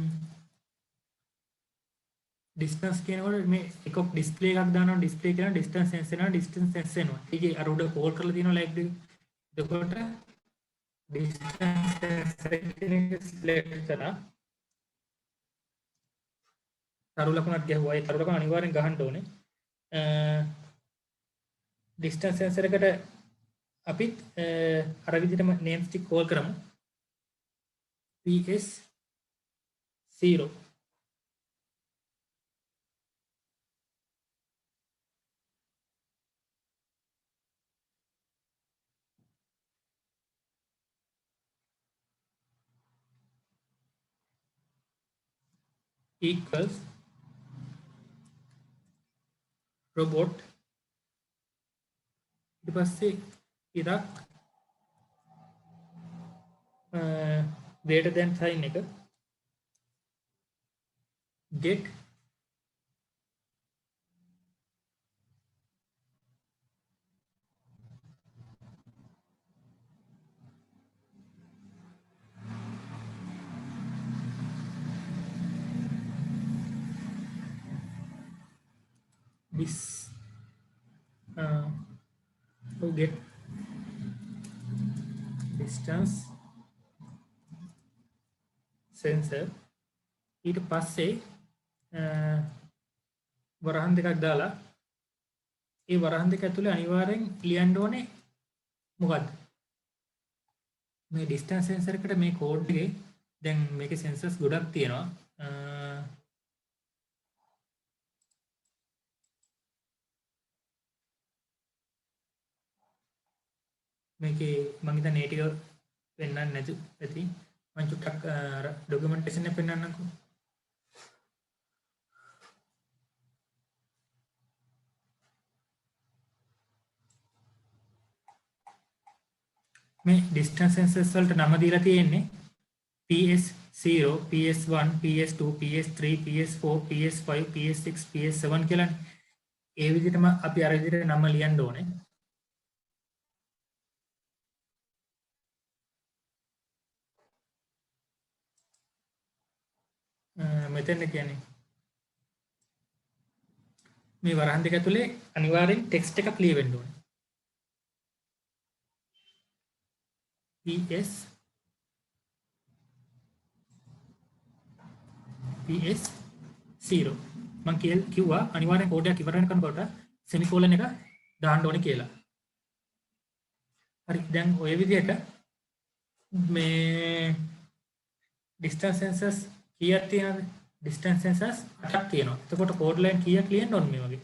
ඩිස්ටන්ස් කියනකොට මේ එකක් ඩිස්ප්ලේ එකක් දානවා ඩිස්ප්ලේ කරන ඩිස්ටන්ස් සෙන්ස් වෙනවා ඩිස්ටන්ස් සෙන්ස් වෙනවා. ඒකේ අර උඩ කෝල් කරලා තියෙනවා ලයික් දෙක. එතකොට ඩිස්ටන්ස් සෙන්සර් එක සිලෙක්ට් කරලා තරු ලකුණක් ගැහුවා. ඒ තරු ලකුණ අනිවාර්යෙන් ගහන්න ඕනේ. ඩිස්ටන්ස් සෙන්සර් එකට අපි අර විදිහටම නේම්ස් ටික කෝල් කරමු. PS0 equals robot ඊට පස්සේ ඉරක් greater than sign එක get this to get distance sensor ඊට පස්සේ වරහන් දෙකක් දාලා ඒ වරහන් දෙක ඇතුලේ අනිවාර්යෙන් ලියන්න ඕනේ මොකද්ද මේ distance sensor එකට මේ කෝඩ් එකේ දැන් මේකේ sensors ගොඩක් තියෙනවා මේකේ මම හිතන්නේ ඒ ටික පෙන්වන්න නැති ඇති මම චුට්ටක් ડોකියුමන්ටේෂන් එක පෙන්වන්නම්කෝ මේ distance sensors වලට නම දීලා තියෙන්නේ PS0 PS1 PS2 PS3 PS4 PS5 PS6 PS7 කියලානේ ඒ විදිහටම අපි අර විදිහට නම ලියන්න ඕනේ මෙතන කියන්නේ මේ වරහන් දෙක ඇතුලේ අනිවාර්යෙන් ටෙක්ස්ට් එකක් ලියවෙන්න ඕනේ. PS0 මම කිව්වා අනිවාර්යෙන් කෝඩ් එකක් ඉවර වෙනකන් සෙමිකෝලන් එක දාන්න ඕනේ කියලා. හරි දැන් ඔය විදිහට මේ distance sensors කීයක් තියෙනවද? distance sensors 8ක් තියෙනවා. එතකොට කෝඩ් ලයින් කීයක් ලියන්න ඕනේ මේ වගේ?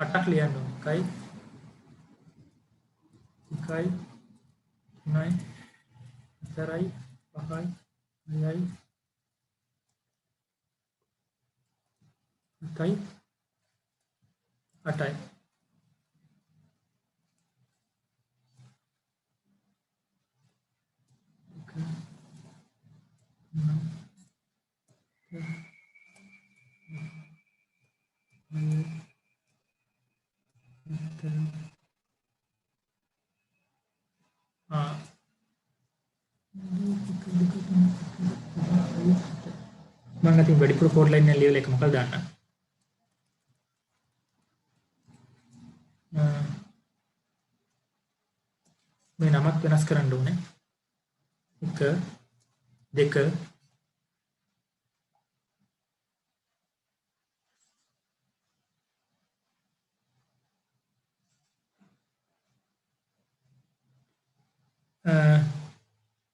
අටක් ලියන්න ඕනේ. එකයි 3යි 4යි 5යි 6යි 7යි 8යි. මම අතින් වැඩිපුර කෝඩ් ලයින් එක ලියලා එක මොකක්ද දාන්න. මේ නමක් වෙනස් කරන්න ඕනේ. 1 2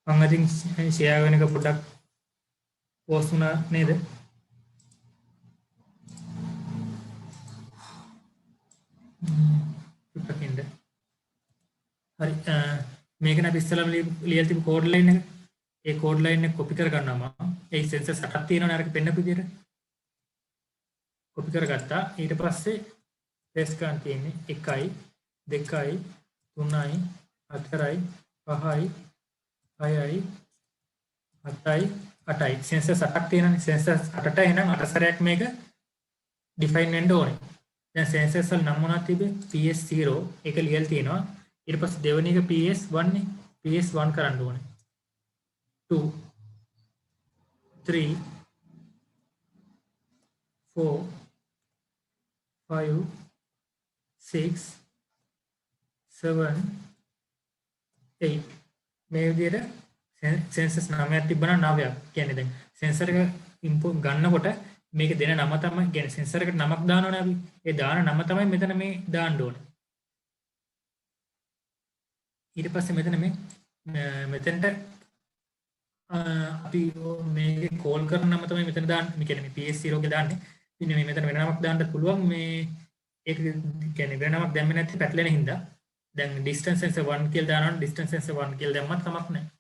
මම අතින් ෂෙයා වෙන එක පොඩ්ඩක් පෝස්ට් වුණා නේද? පිටකින්ද හරි මේක නම් ඉස්සෙල්ලාම ලියලා තිබු කෝඩ් ලයින් එක. ඒ කෝඩ් ලයින් එක කොපි කර ගන්නවා මම. ඒ සෙන්සර්ස් 8ක් තියෙනවනේ අරක පෙන්නපු විදියට. කොපි කරගත්තා. ඊට පස්සේ පේස්ට් කරන් තියෙන්නේ 1යි 2යි 3යි 4යි 5යි 6යි 7යි 8යි සෙන්සර්ස් 8ක් තියෙනනේ. සෙන්සර්ස් 8ට එහෙනම් 8 සැරයක් මේක ඩිෆයින් වෙන්න ඕනේ. දැන් සෙන්සර්ස් වල නම් මොනවද තිබේ? PS0 ඒක ලියලා තියෙනවා. ඊට පස්සේ දෙවෙනි එක PS1 නේ. PS1 කරන්න ඕනේ. 2 3 4 5 6 7 8 මේ විදිහට සෙන්සර්ස් 9ක් තිබ්බනම් 9ක් කියන්නේ දැන් සෙන්සර් එක ඉන්පුට් ගන්නකොට මේක දෙන නම තමයි කියන්නේ සෙන්සර් එකට නමක් දානවනේ අපි. ඒ දාන නම තමයි මෙතන මේ දාන්න ඕනේ. ඊට පස්සේ මෙතන මේ මෙතනට අපි මේක කෝල් කරන නම තමයි මෙතන දාන්නේ. මේ කියන්නේ මේ PS0 එක දාන්නේ. ඉතින් මේ මෙතන වෙන නමක් දාන්න පුළුවන්. මේ ඒක කියන්නේ වෙන නමක් දැම්මේ නැති පැටලෙන හින්දා දැන් distance sensor 1 කියලා දානවනේ. distance sensor 1 කියලා දැම්මත් කමක් නැහැ.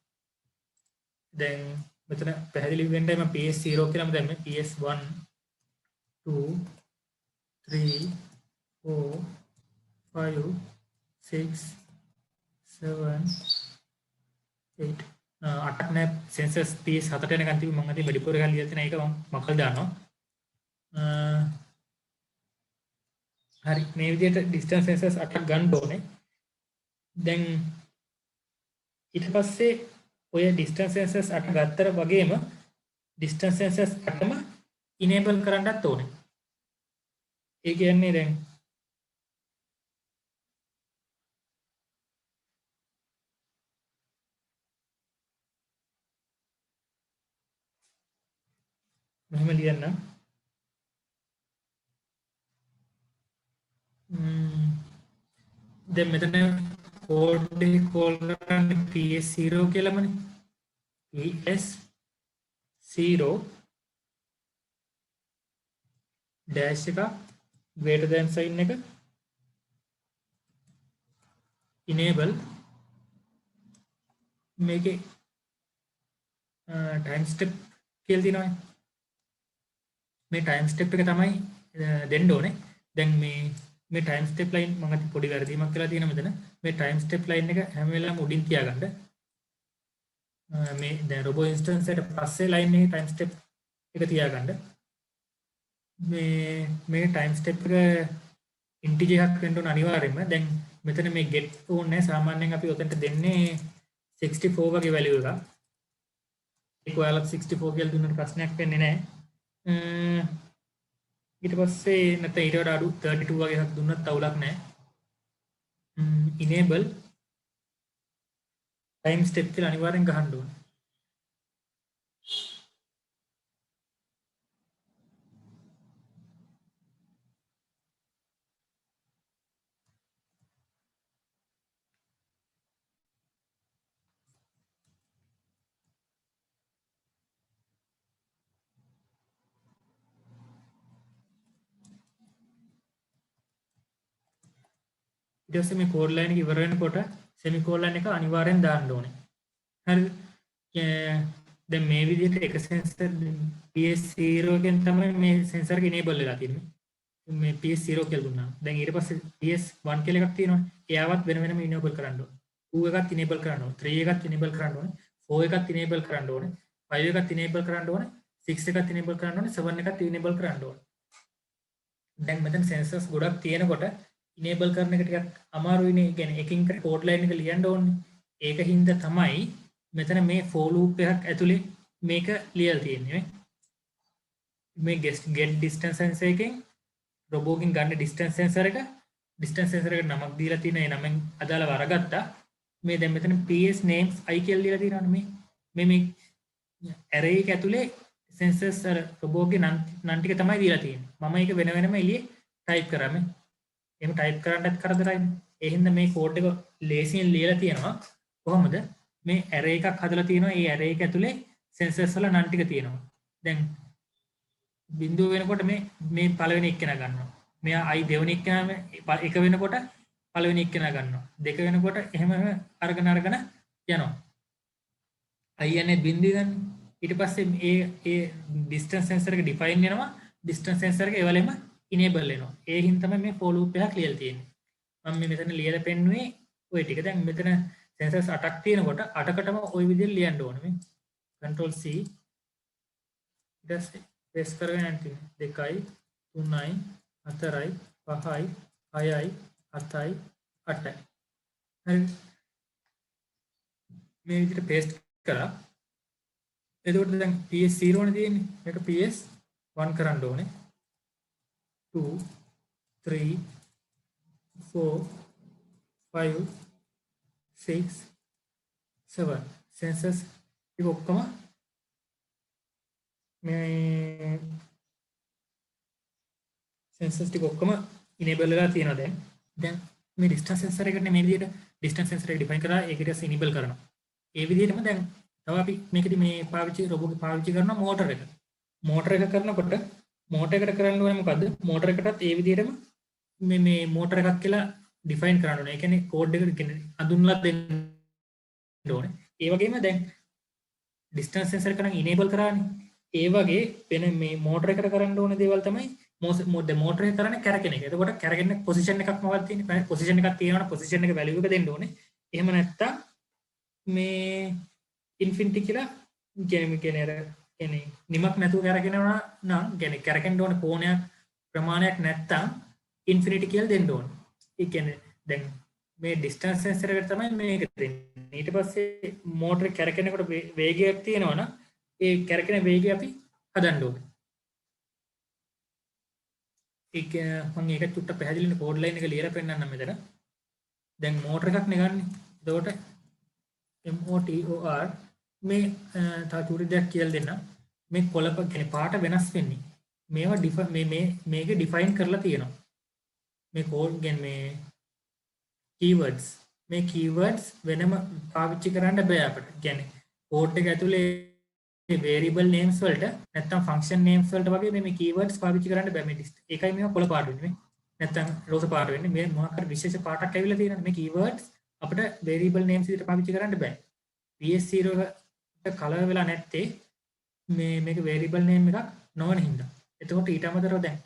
දැන් මෙතන පැහැදිලි වෙන්නයි මම PS0 කියලාම දැම්මේ. PS1 2 3 4 5 6 7 8 අටක් නෑ සෙන්සර්ස් PS7ට යනකන් තිබි මම අතින් වැඩිපුර ගන්න ලියලා තියෙන එක මම මකල් දානවා. හරි මේ විදිහට distance sensors 8ක් ගන්න ඕනේ. දැන් ඊට පස්සේ ඔය distance sensors 8 ගත්තට වගේම distance sensors 8ම enable කරන්නත් ඕනේ. ඒ කියන්නේ දැන් මෙහෙම ලියන්න. දැන් මෙතන කෝඩ් එක කෝල් කරන්නේ PS0 කියලාමනේ. PS0 dash එක greater than sign එක enable මේකේ time step කියලා තියෙනවා. මේ time step එක තමයි දෙන්න ඕනේ. දැන් මේ time step line මම අති පොඩි වැරදීමක් කරලා තියෙනවා මෙතන. මේ time step line එක හැම වෙලාවෙම උඩින් තියාගන්න. මේ දැන් robo instance එකට පස්සේ line එකේ time step එක තියාගන්න. මේ time step එක integer එකක් වෙන්න ඕන අනිවාර්යයෙන්ම. දැන් මෙතන මේ get ඕනේ සාමාන්‍යයෙන් අපි උතන්ට දෙන්නේ 64 වගේ වැලියු එකක්. ඒක ඔයාලට 64 කියලා දුන්නට ප්‍රශ්නයක් වෙන්නේ නැහැ. ඊට පස්සේ නැත්නම් ඊට වඩා අඩු 32 වගේ එකක් දුන්නත් අවුලක් නැහැ. enable time step කියලා අනිවාර්යෙන් ගහන්න ඕනේ. ඊට පස්සේ මේ කෝඩ් ලයින් එක ඉවර වෙනකොට semicolon එක අනිවාර්යෙන් දාන්න ඕනේ. හරිද? දැන් මේ විදිහට එක sensor PS0 එකෙන් තමයි මේ sensor එක enable වෙලා තියෙන්නේ. මේ PS0 කියලා දුන්නා. දැන් ඊට පස්සේ PS1 කියලා එකක් තියෙනවානේ. එයාවත් වෙන වෙනම enable කරන්න ඕනේ. 2 එකත් enable කරන්න ඕනේ. 3 එකත් enable කරන්න ඕනේ. 4 එකත් enable කරන්න ඕනේ. 5 එකත් enable කරන්න ඕනේ. 6 එකත් enable කරන්න ඕනේ. 7 එකත් enable කරන්න ඕනේ. දැන් මෙතන sensors ගොඩක් තියෙනකොට enable කරන එක ටිකක් අමාරුයිනේ. ඒ කියන්නේ එකින් එකට code line එක ලියන්න ඕනේ. ඒක හින්දා තමයි මෙතන මේ for loop එකක් ඇතුලේ මේක ලියලා තියෙන්නේ. මේ get distance sensor එකෙන් robot එකෙන් ගන්න distance sensor එක නමක් දීලා තියෙන. ඒ නමෙන් අදාළව අරගත්තා. මේ දැන් මෙතන PS names i කියලා දීලා තියෙනවානේ. මේ array එක ඇතුලේ sensors අර robot එකේ නම් ටික තමයි දීලා තියෙන්නේ. මම ඒක වෙන වෙනම එළියේ type කරා මේ. එහෙම type කරන්නත් කරදරයිනේ. ඒ හින්දා මේ code එක ලේසියෙන් ලියලා තියෙනවා. කොහොමද? මේ array එකක් හදලා තියෙනවා. ඒ array එක ඇතුලේ sensors වල නම් ටික තියෙනවා. දැන් බිඳුව වෙනකොට මේ පළවෙනි එක්කෙනා ගන්නවා. මෙයා i දෙවෙනි එක්කෙනා එක වෙනකොට පළවෙනි එක්කෙනා ගන්නවා. දෙක වෙනකොට එහෙම අරගෙන යනවා. i යන්නේ බිඳුව ගන්න. ඊට පස්සේ ඒ distance sensor එක define වෙනවා. distance sensor එක ඒවලෙම enable වෙනවා. ඒ හින්දා තමයි මේ for loop එකක් ලියලා තියෙන්නේ. මම මේ මෙතන ලියලා පෙන්නුවේ ওই ටික. දැන් මෙතන sensors 8ක් තියෙනකොට 8කටම ওই විදිහට ලියන්න ඕනේ මේ. control C ඊට පස්සේ paste කරගෙන යන්න තියෙනවා. 2යි 3යි 4යි 5යි 6යි 7යි 8යි. හරි. මේ විදිහට paste කරා. එතකොට දැන් PS0 නේ තියෙන්නේ. මේක PS1 කරන්න ඕනේ. 2 3 4 5 6 7 sensors ටික ඔක්කොම මේ sensors ටික ඔක්කොම enable වෙලා තියෙනවා දැන් මේ distance sensor එකට මේ විදිහට distance sensor එක define කරලා ඒක ඊට පස්සේ enable කරනවා. ඒ විදිහටම දැන් තව අපි මේකදී මේ robot එක පාවිච්චි කරන motor එක. motor එක කරනකොට motor එකට කරන්න ඕනේ මොකද්ද? motor එකටත් ඒ විදිහටම මේ motor එකක් කියලා define කරන්න ඕනේ. ඒ කියන්නේ code එකට අඳුන්ලා දෙන්න ඕනේ. ඒ වගේම දැන් distance sensor එක නම් enable කරානේ. ඒ වගේ වෙන මේ motor එකට කරන්න ඕන දේවල් තමයි motor එක කරන්නේ කැරකෙන එක. එතකොට කැරකෙන position එකක් මොකක්ද තියෙන්නේ? position එකක් තියෙනවනම් position එක value එක දෙන්න ඕනේ. එහෙම නැත්තම් මේ infinity කියලා කියන්නේ නිමක් නැතුව කැරකෙනවා නම් කියන්නේ කැරකෙන්න ඕන කෝණයක් ප්‍රමාණයක් නැත්තම් infinity කියලා දෙන්න ඕනේ. ඒ කියන්නේ දැන් මේ distance sensor එකට තමයි මේක දෙන්නේ. ඊට පස්සේ motor එක කැරකෙනකොට වේගයක් තියෙනවනම් ඒ කැරකෙන වේගය අපි හදන්න ඕනේ. ඒක මම ඒක චුට්ටක් පැහැදිලිව කෝඩ් ලයින් එක ලියලා පෙන්නන්නම් මෙතන. දැන් motor එකක් නේ ගන්න. එතකොට MOTOR මේ තව චුටි දෙයක් කියලා දෙන්න. මේ කොළප කියන්නේ පාට වෙනස් වෙන්නේ. මේවා මේක define කරලා තියෙනවා. මේ කෝඩ් කියන්නේ මේ keywords මේ keywords වෙනම පාවිච්චි කරන්න බෑ අපිට. කියන්නේ කෝඩ් එක ඇතුලේ variable names වලට නැත්නම් function names වලට වගේ මේ keywords පාවිච්චි කරන්න බෑ. මේ ඒකයි මේවා කොළ පාට වෙන්නේ. නැත්නම් රෝස පාට වෙන්නේ. මේ මොකක් හරි විශේෂ පාටක් ඇවිල්ලා තියෙනවා. මේ keywords අපිට variable names විදිහට පාවිච්චි කරන්න බෑ. PS0 එකට කලර් වෙලා නැත්තේ මේක variable name එකක් නොවන හින්දා. එතකොට ඊට අමතරව දැන්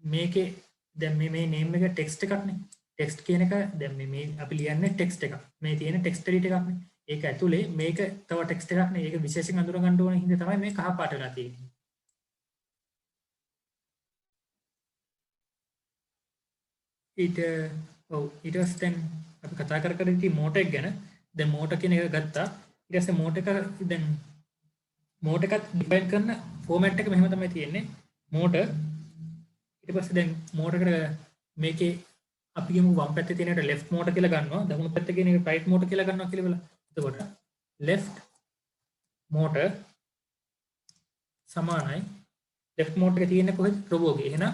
මේකේ දැන් මේ name එක text එකක් නේ. text කියන එක දැන් මේ අපි ලියන්නේ text එකක්. මේ තියෙන text edit එකක් නේ. ඒක ඇතුලේ මේක තව text එකක් නේ. ඒක විශේෂයෙන් අඳුර ගන්න ඕන හින්දා තමයි මේ කහ පාට වෙලා තියෙන්නේ. ඊට ඔව් ඊට පස්සේ දැන් අපි කතා කර කර ඉති මෝටර් එක ගැන. දැන් මෝටර් කියන එක ගත්තා. ඊට පස්සේ මෝටර් එක දැන් මෝටර් එකත් ඩිෆයින් කරන ෆෝමැට් එක මෙහෙම තමයි තියෙන්නේ. මෝටර් ඊට පස්සේ දැන් මෝටර් එකට මේකේ අපි කියමු වම් පැත්තේ තියෙන එකට left motor කියලා ගන්නවා. දකුණු පැත්තේ කියන එක right motor කියලා ගන්නවා කියලා බලන්න. එතකොට left motor සමානයි left motor එක තියෙන්නේ කොහෙද? robot ගේ. එහෙනම්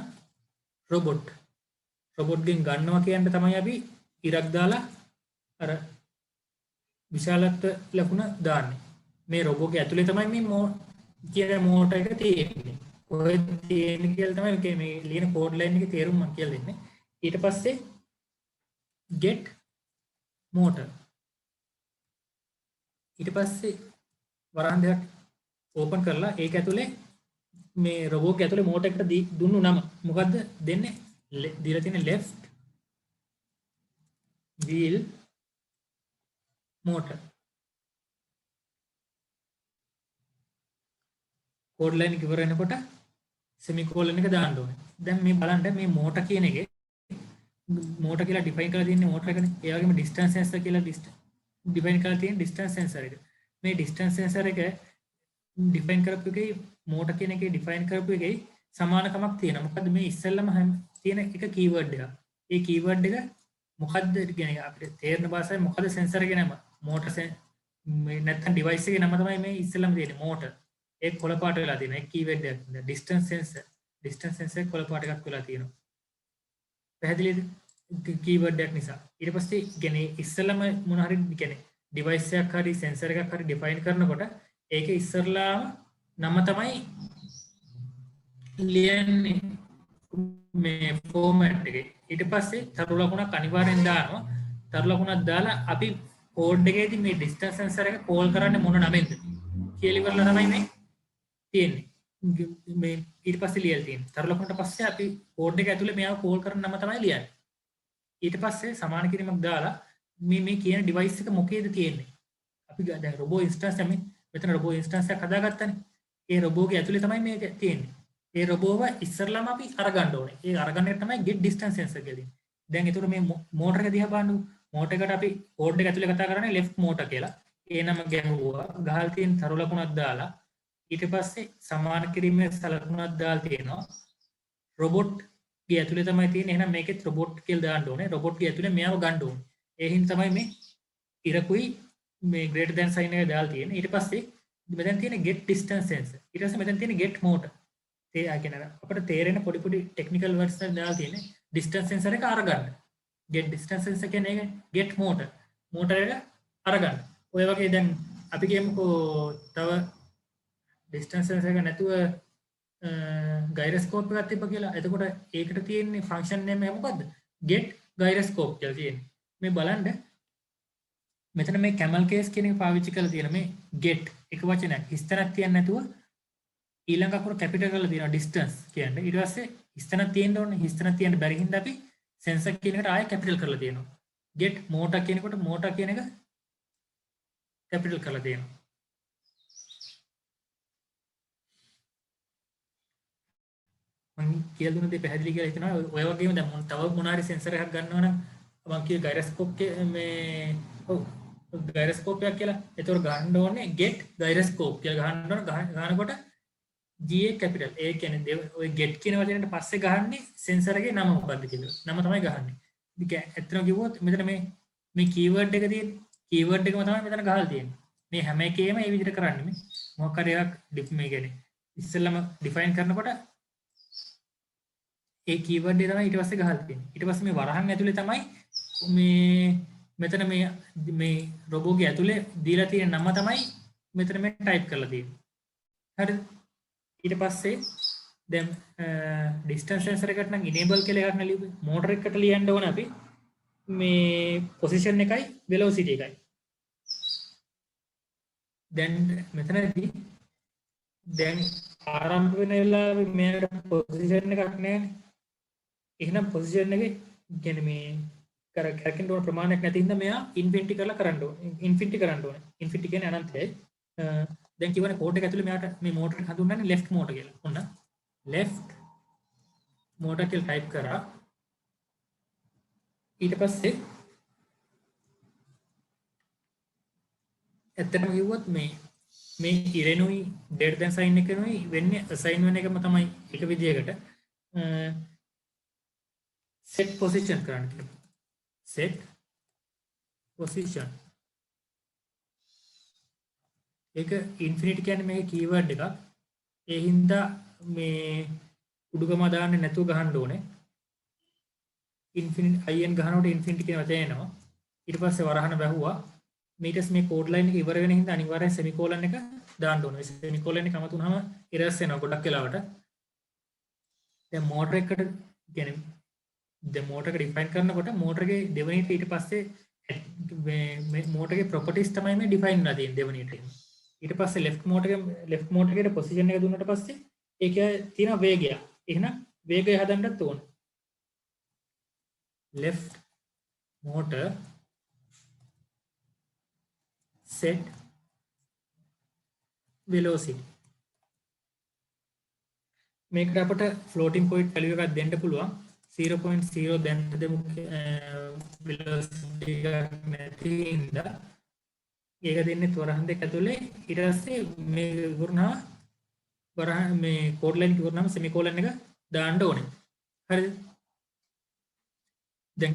robot ගෙන් ගන්නවා කියන්නේ තමයි අපි ඉරක් දාලා අර විශාලත්ව ලකුණ දාන්නේ. මේ robot ගේ ඇතුලේ තමයි මේ කියන motor එක තියෙන්නේ. කොහෙද තියෙන්නේ කියලා තමයි මේ ලියන code line එකේ තේරුම මම කියලා දෙන්නේ. ඊට පස්සේ get motor ඊට පස්සේ වරහන් ඕපන් කරලා ඒක ඇතුලේ මේ රොබෝට් ඇතුලේ මෝටර් එකට දුන්නු නම මොකද්ද දෙන්නේ දීලා තියෙන left wheel motor code line එක ඉවර වෙනකොට semicolon එක දාන්න ඕනේ. දැන් මේ බලන්න මේ මෝටර් කියන එකේ මෝටර් කියලා ඩිෆයින් කරලා තියෙන්නේ මෝටර් එකනේ. ඒ වගේම ඩිස්ටන්ස් සෙන්සර් කියලා ඩිෆයින් කරලා තියෙන ඩිස්ටන්ස් සෙන්සර් එක. මේ ඩිස්ටන්ස් සෙන්සර් එක ඩිෆයින් කරපු එකේ මෝටර් කියන එකේ ඩිෆයින් කරපු එකේ සමානකමක් තියෙනවා. මොකද මේ ඉස්සෙල්ලම තියෙන එක කීවර්ඩ් එකක්. ඒ කීවර්ඩ් එක මොකද්ද කියන්නේ අපිට තේරෙන භාෂාවෙන් මොකද්ද සෙන්සර් එකේ නම? මෝටර් මේ නැත්නම් ඩිවයිස් එකේ නම තමයි මේ ඉස්සෙල්ලම තියෙන්නේ මෝටර්. ඒක කොළ පාට වෙලා තියෙනවා. ඒක කීවර්ඩ් එකක්. Distance sensor. ඩිස්ටන්ස් සෙන්සර් කොළ පාට එකක් වෙලා තියෙනවා. පැහැදිලිද? කීවර්ඩ් එකක් නිසා. ඊට පස්සේ කියන්නේ ඉස්සෙල්ලම මොන හරි කියන්නේ ඩිවයිස් එකක් හරි සෙන්සර් එකක් හරි ඩිෆයින් කරනකොට ඒකේ ඉස්සරලාම නම තමයි ලියන්නේ මේ ෆෝමැට් එකේ. ඊට පස්සේ තරු ලකුණක් අනිවාර්යෙන් දානවා. තරු ලකුණක් දාලා අපි කෝඩ් එකේදී මේ ඩිස්ටන්ස් සෙන්සර් එක කෝල් කරන්නේ මොන නමෙන්ද කියලා ඉවරලා තමයි මේ තියෙන්නේ. මේ ඊට පස්සේ ලියලා තියෙන්නේ. තරු ලකුණට පස්සේ අපි කෝඩ් එක ඇතුලේ මෙයාව කෝල් කරන නම තමයි ලියන්නේ. ඊට පස්සේ සමාන කිරීමක් දාලා මේ කියන ඩිවයිස් එක මොකේද තියෙන්නේ. අපි දැන් රොබෝ ඉන්ස්ටන්ස් එක මෙතන රොබෝ ඉන්ස්ටන්ස් එකක් හදාගත්තානේ. ඒ රොබෝගේ ඇතුලේ තමයි මේක තියෙන්නේ. ඒ රොබෝව ඉස්සරලාම අපි අරගන්න ඕනේ. ඒ අරගන්න එක තමයි get distance sensor කියලා දෙන්නේ. දැන් ඒතර මේ මෝටර එක දිහා බලන්න. මෝටර එකට අපි කෝඩ් එක ඇතුලේ කතා කරන්නේ left motor කියලා. ඒ නම ගැහුවා. ගහලා තියෙන තරු ලකුණක් දාලා ඊට පස්සේ සමාන කිරීමේ සලකුණක් දාලා තියෙනවා. රොබොට් ගේ ඇතුලේ තමයි තියෙන්නේ. එහෙනම් මේකෙත් රොබොට් කියලා දාන්න ඕනේ. රොබොට් ගේ ඇතුලේ මෙයාව ගන්න ඕනේ. ඒ හින්දා තමයි මේ ඉරකුයි මේ greater than sign එක දාලා තියෙන්නේ. ඊට පස්සේ මෙතන තියෙන get distance sensor. ඊට පස්සේ මෙතන තියෙන get motor. ඒ කියන්නේ අපිට තේරෙන පොඩි පොඩි technical words වල දාලා තියෙන්නේ distance sensor එක අරගන්න. get distance sensor කියන්නේ get motor. motor එක අරගන්න. ඔය වගේ දැන් අපි කියමුකෝ තව distance sensor එක නැතුව ගයිරොස්කෝප් එකක් තිබ්බ කියලා. එතකොට ඒකට තියෙන්නේ ෆන්ක්ෂන් නේම මොකද්ද? get gyroscope කියලා තියෙන්නේ. මේ බලන්න මෙතන මේ camel case කියන එක පාවිච්චි කරලා තියෙන මේ get එක වචනයක් හිස්තැනක් තියන්නේ නැතුව ඊළඟ අකුර කැපිටල් කරලා තියෙනවා distance කියන්නේ. ඊට පස්සේ හිස්තැනක් තියෙන්න ඕනේ. හිස්තැනක් තියන්න බැරි හින්දා අපි sensor කියන එකට ආයෙ කැපිටල් කරලා තියෙනවා. get motor කියනකොට motor කියන එක කැපිටල් කරලා තියෙනවා. මම කියලා දුන්න දේ පැහැදිලි කියලා හිතනවා. ඔය වගේම දැන් තව මොන හරි සෙන්සර් එකක් ගන්නවා නම් මම කිය ගයිරොස්කෝප් මේ ඔව් ගයිරොස්කෝප් එකක් කියලා. ඒතකොට ගන්න ඕනේ get gyroscope කියලා ගහන්න ඕන. ගහනකොට G කැපිටල්. ඒ කියන්නේ ඔය get කියන වචනේට පස්සේ ගහන්නේ සෙන්සර් එකේ නම මොකක්ද කියලා. නම තමයි ගහන්නේ. ඉතින් ඇත්තටම කිව්වොත් මෙතන මේ කීවර්ඩ් එක තියෙන්නේ. කීවර්ඩ් එකම තමයි මෙතන ගහලා තියෙන්නේ. මේ හැම එකේම මේ විදිහට කරන්නේ මේ. මොකක් හරි එකක් මේ කියන්නේ ඉස්සෙල්ලම ඩිෆයින් කරනකොට ඒ කීවර්ඩ් එක තමයි ඊට පස්සේ ගහලා තියෙන්නේ. ඊට පස්සේ මේ වරහන් ඇතුලේ තමයි මේ මෙතන මේ රොබෝගේ ඇතුලේ දීලා තියෙන නම තමයි මෙතන මේ ටයිප් කරලා තියෙන්නේ. හරිද? ඊට පස්සේ දැන් distance sensor එකට නම් enable කියලා එකක් නෙලියුවේ. motor එකට ලියන්න ඕන අපි මේ position එකයි velocity එකයි. දැන් මෙතනදී දැන් ආරම්භ වෙන වෙලාවේ මෙයාට position එකක් නැහැ. එහෙනම් position එකේ කියන්නේ මේ කරකින්න ඕන ප්‍රමාණයක් නැති හින්දා මෙයා infinity කරලා කරන්න ඕනේ. infinity කරන්න ඕනේ. infinity කියන්නේ අනන්තයයි. දැන් කියවනේ කෝඩ් එක ඇතුලේ මෙයාට මේ මෝටර එක හඳුන්වන්නේ left motor කියලා. ඔන්න left motor කියලා ටයිප් කරා. ඊට පස්සේ ඇත්තටම කිව්වොත් මේ ඉරෙනුයි greater than sign එකනුයි වෙන්නේ assign වෙන එකම තමයි එක විදියකට set position කරන්න කියලා. set position ඒක infinity කියන්නේ මේකේ keyword එකක්. ඒ හින්දා මේ උඩුගම දාන්නේ නැතුව ගහන්න ඕනේ. infinity in ගහනකොට infinity කියන වචනය එනවා. ඊට පස්සේ වරහන වැහුවා. ඊට මේ කෝඩ් ලයින් එක ඉවර වෙන හින්දා අනිවාර්යෙන් semicolon එක දාන්න ඕනේ. semicolon එක අමතුනහම errors එනවා ගොඩක් වෙලාවට. දැන් motor එකට කියන්නේ දැන් motor එක define කරනකොට motor එකේ දෙවෙනිට ඊට පස්සේ මේ motor එකේ properties තමයි මේ define වෙලා තියෙන්නේ දෙවෙනිට. ඊට පස්සේ left motor එකේ position එක දුන්නට පස්සේ ඒකේ තියෙන වේගය. එහෙනම් වේගය හදන්නත් ඕන. left motor set velocity මේකට අපට floating point value එකක් දෙන්න පුළුවන් 0.0 දැන් දෙමු velocity එකක් නැති ඉඳලා ඒක දෙන්නේ වරහන් දෙක ඇතුලේ ඊට පස්සේ මේ වරහන මේ කෝඩ් ලයින් ඉවරනම semicolon එක දාන්න ඕනේ හරිද දැන්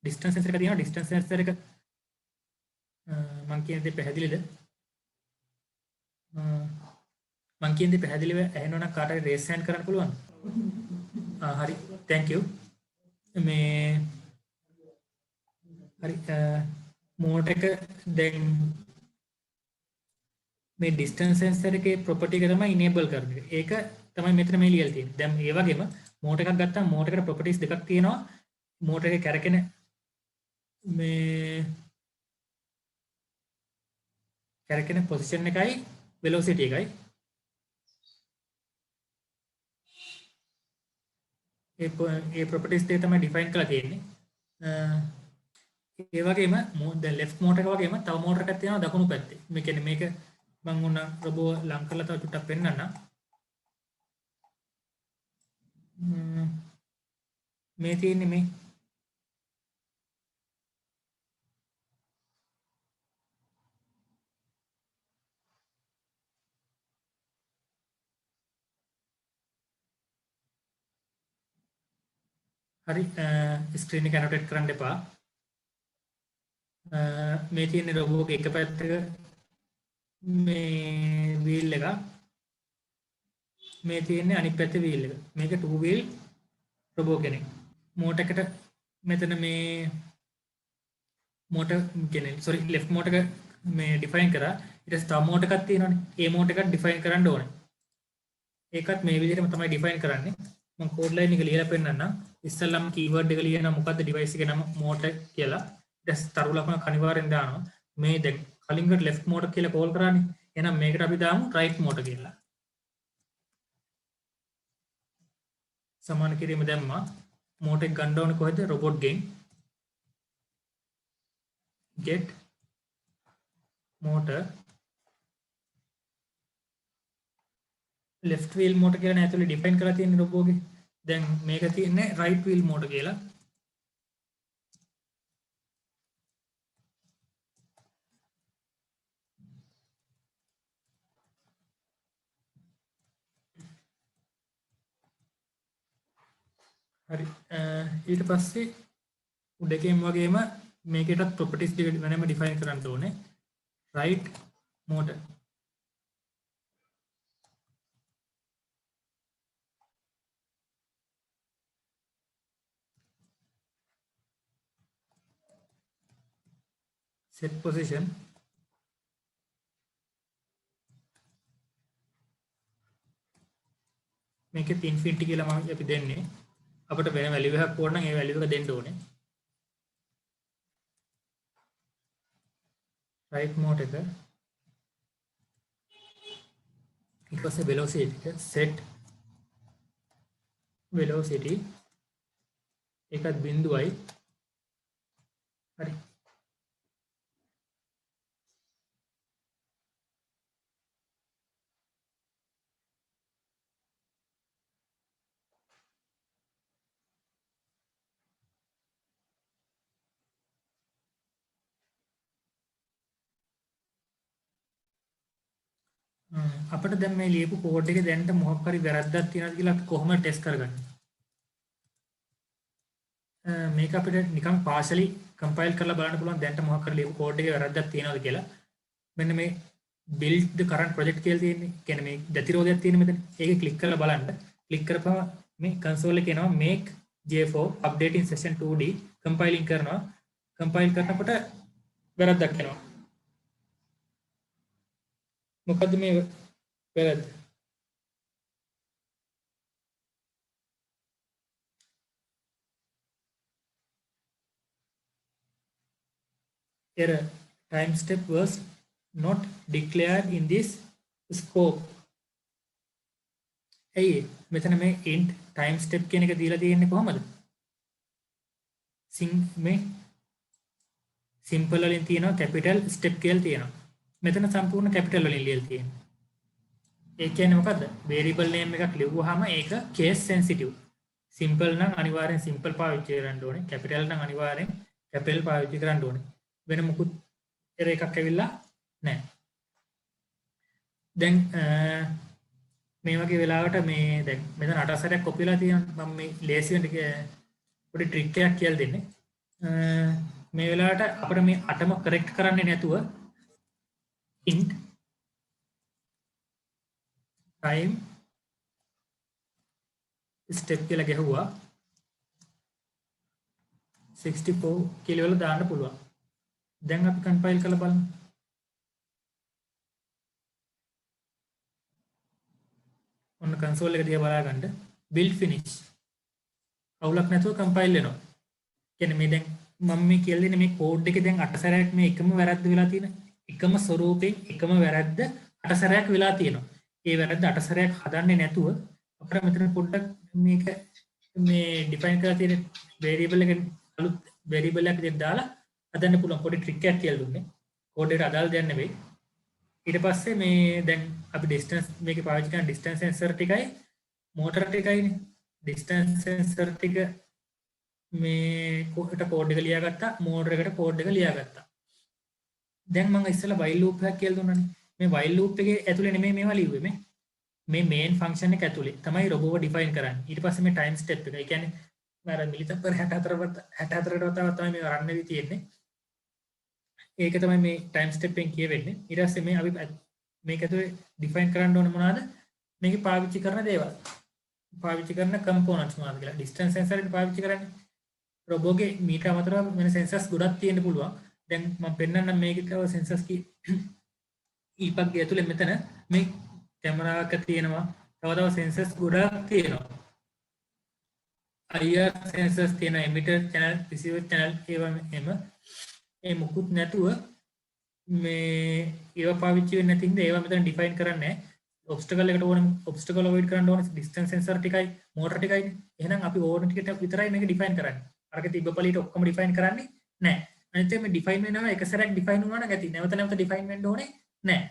distance sensor එක තියෙනවා distance sensor එක මං කියන දේ පැහැදිලිද මං කියන දේ පැහැදිලිව ඇහෙනවා නම් කාට හරි රේස් හෑන්ඩ් කරන්න පුළුවන් හරි thank you මේ හරි මෝටර් එක දැන් මේ distance sensor එකේ property එක තමයි enable කරන එක. ඒක තමයි මෙතන මේ ලියලා තියෙන්නේ. දැන් ඒ වගේම මෝටර් එකක් ගත්තාම මෝටර් එකට properties දෙකක් තියෙනවා. මෝටර් එකේ කැරකෙන මේ කැරකෙන position එකයි velocity එකයි. ඒ properties දෙක තමයි define කරලා තියෙන්නේ. ඒ වගේම දැන් left motor එක වගේම තව motor එකක් තියෙනවා දකුණු පැත්තේ. මේ කියන්නේ මේක මම උන රොබෝ ලං කරලා තව චුට්ටක් පෙන්නන්නම්. මේ තියෙන්නේ මේ හරි ස්ක්‍රීන් එක ඇනොටේට් කරන්න එපා. මේ තියෙන්නේ රොබෝ එක පැත්තක මේ වීල් එක මේ තියෙන්නේ අනිත් පැත්තේ වීල් එක. මේක 2 wheel රොබෝ කෙනෙක්. මෝටර් එකට මෙතන මේ මෝටර් කියන්නේ sorry left motor එක මේ define කරා. ඊට පස්සේ තව මෝටර් එකක් තියෙනවනේ. ඒ මෝටර් එකත් define කරන්න ඕනේ. ඒකත් මේ විදිහටම තමයි define කරන්නේ. මම කෝඩ් ලයින් එක ලියලා පෙන්නන්නම්. ඉස්සෙල්ලාම keyword එක ලියනවා මොකද්ද device එකේ නම motor කියලා. ඊට පස්සේ තරු ලකුණක් අනිවාර්යෙන් දානවා. මේ දැන් කලින්කට left motor කියලා කෝල් කරානේ. එහෙනම් මේකට අපි දාමු right motor කියලා. සමාන කිරීම දැම්මා. motor එක ගන්න ඕනේ කොහෙද? robot ගෙන්. get motor left wheel motor කියලා නේ ඇතුලේ define කරලා තියෙන්නේ robot ගේ. දැන් මේක තියෙන්නේ right wheel motor කියලා. හරි ඊට පස්සේ උඩකෙන් වගේම මේකටත් properties දෙක වෙනම define කරන්න ඕනේ. right motor set position මේකෙත් infinity කියලා මම අපි දෙන්නේ අපිට වෙන value එකක් ඕන නම් ඒ value එක දෙන්න ඕනේ right mode එක ඊට පස්සේ velocity එක set velocity ඒකත් බිඳුවයි හරි අපිට දැන් මේ ලියපු කෝඩ් එකේ දැනට මොකක් හරි වැරද්දක් තියෙනවද කියලා අපි කොහොමද ටෙස්ට් කරගන්නේ? මේක අපිට නිකන් පාෂලි කම්පයිල් කරලා බලන්න පුළුවන් දැනට මොකක් හරි ලියපු කෝඩ් එකේ වැරද්දක් තියෙනවද කියලා. මෙන්න මේ build the current project කියලා තියෙන්නේ. කියන්නේ මේ ගතිරෝධයක් තියෙන මෙතන. ඒක ක්ලික් කරලා බලන්න. ක්ලික් කරපුවම මේ console එකේ එනවා make J4 updating session 2D compiling කරනවා. compile කරනකොට වැරද්දක් එනවා. මොකද්ද මේ වැරද්ද? Error. Time step was not declared in this scope. ඇයි මෙතන මේ int time step කියන එක දීලා තියෙන්නේ කොහමද? මේ simple වලින් තියෙනවා capital step කියලා තියෙනවා. මෙතන සම්පූර්ණ capital වලින් ලියලා තියෙනවා. ඒ කියන්නේ මොකද්ද? variable name එකක් ලියුවාම ඒක case sensitive. simple නම් අනිවාර්යෙන් simple පාවිච්චි කරන්න ඕනේ. capital නම් අනිවාර්යෙන් capital පාවිච්චි කරන්න ඕනේ. වෙන මොකුත් error එකක් ඇවිල්ලා නැහැ. දැන් මේ වගේ වෙලාවට මේ දැන් මෙතන 8 සැරයක් කොපි වෙලා තියෙනවා. මම මේ ලේසියෙන් පොඩි ට්‍රික් එකක් කියලා දෙන්නේ. මේ වෙලාවට අපිට මේ 8ම correct කරන්නේ නැතුව int time step කියලා ගහුවා 64 කියලා වල දාන්න පුළුවන්. දැන් අපි කම්පයිල් කරලා බලමු. ඔන්න console එක දිහා බලා ගන්න. build finish. අවුලක් නැතුව කම්පයිල් වෙනවා. කියන්නේ මේ දැන් මම මේ කියලා දෙන්නේ මේ කෝඩ් එකේ දැන් 8 සැරයක් මේ එකම වැරද්ද වෙලා තියෙන. එකම ස්වරූපයෙන් එකම වැරද්ද 8 සැරයක් වෙලා තියෙනවා. ඒ වැරද්ද 8 සැරයක් හදන්නේ නැතුව අපිට මෙතන පොඩ්ඩක් මේක මේ ඩිෆයින් කරලා තියෙන variable එක අලුත් variable එකක් දෙන්න දාලා හදන්න පුළුවන් පොඩි ට්‍රික් එකක් කියලා දුන්නේ. කෝඩ් එකට අදාළ දෙයක් නෙවෙයි. ඊට පස්සේ මේ දැන් අපි distance මේකේ පාවිච්චි කරන distance sensor ටිකයි motor ටිකයිනේ. distance sensor ටික මේ කෝඩ් එක ලියාගත්තා, motor එකට කෝඩ් එක ලියාගත්තා. දැන් මම ඉස්සෙල්ලා while loop එකක් කියලා දුන්නානේ. මේ while loop එකේ ඇතුලේ නෙමෙයි මේවා ලිව්වේ මේ main function එක ඇතුලේ තමයි robot define කරන්නේ. ඊට පස්සේ මේ time step එක. ඒ කියන්නේ මම මිලිතප්පර 64කට වතාවක් තමයි මේ රන් වෙවි තියෙන්නේ. ඒක තමයි මේ time step එකෙන් කියවෙන්නේ. ඊට පස්සේ මේ අපි මේක ඇතුලේ define කරන්න ඕනේ මොනවද? මේකේ පාවිච්චි කරන දේවල්. පාවිච්චි කරන components මොනවද කියලා. distance sensor එක පාවිච්චි කරන්නේ. robot ගේ මීට අමතරව වෙන sensors ගොඩක් තියෙන්න පුළුවන්. දැන් මම පෙන්නන්නම් මේකේ තව sensors කී ඊපක් ගේ ඇතුලේ මෙතන මේ කැමරා එක තියෙනවා. තව sensors ගොඩක් තියෙනවා. IR sensors තියෙනවා, emitter channel, receiver channel ඒවා එම ඒ මුකුත් නැතුව මේ ඒවා පාවිච්චි වෙන්නේ නැති හින්දා ඒවා මෙතන ඩිෆයින් කරන්නේ නැහැ. ඔබ්ස්ටකල් එකට ඕන ඔබ්ස්ටකල් අවොයිඩ් කරන්න ඕන ඩිස්ටන්ස් සෙන්සර් ටිකයි මෝටර් ටිකයිනේ. එහෙනම් අපි ඕන ටිකට විතරයි මේක ඩිෆයින් කරන්නේ. අරක තිබ්බ පළියට ඔක්කොම ඩිෆයින් කරන්නේ නැහැ. අනිත් එක මේ ඩිෆයින් වෙනවා එක සැරයක් ඩිෆයින් වුණා නම් ඇති. නැවත නැවත ඩිෆයින් වෙන්න ඕනේ නැහැ.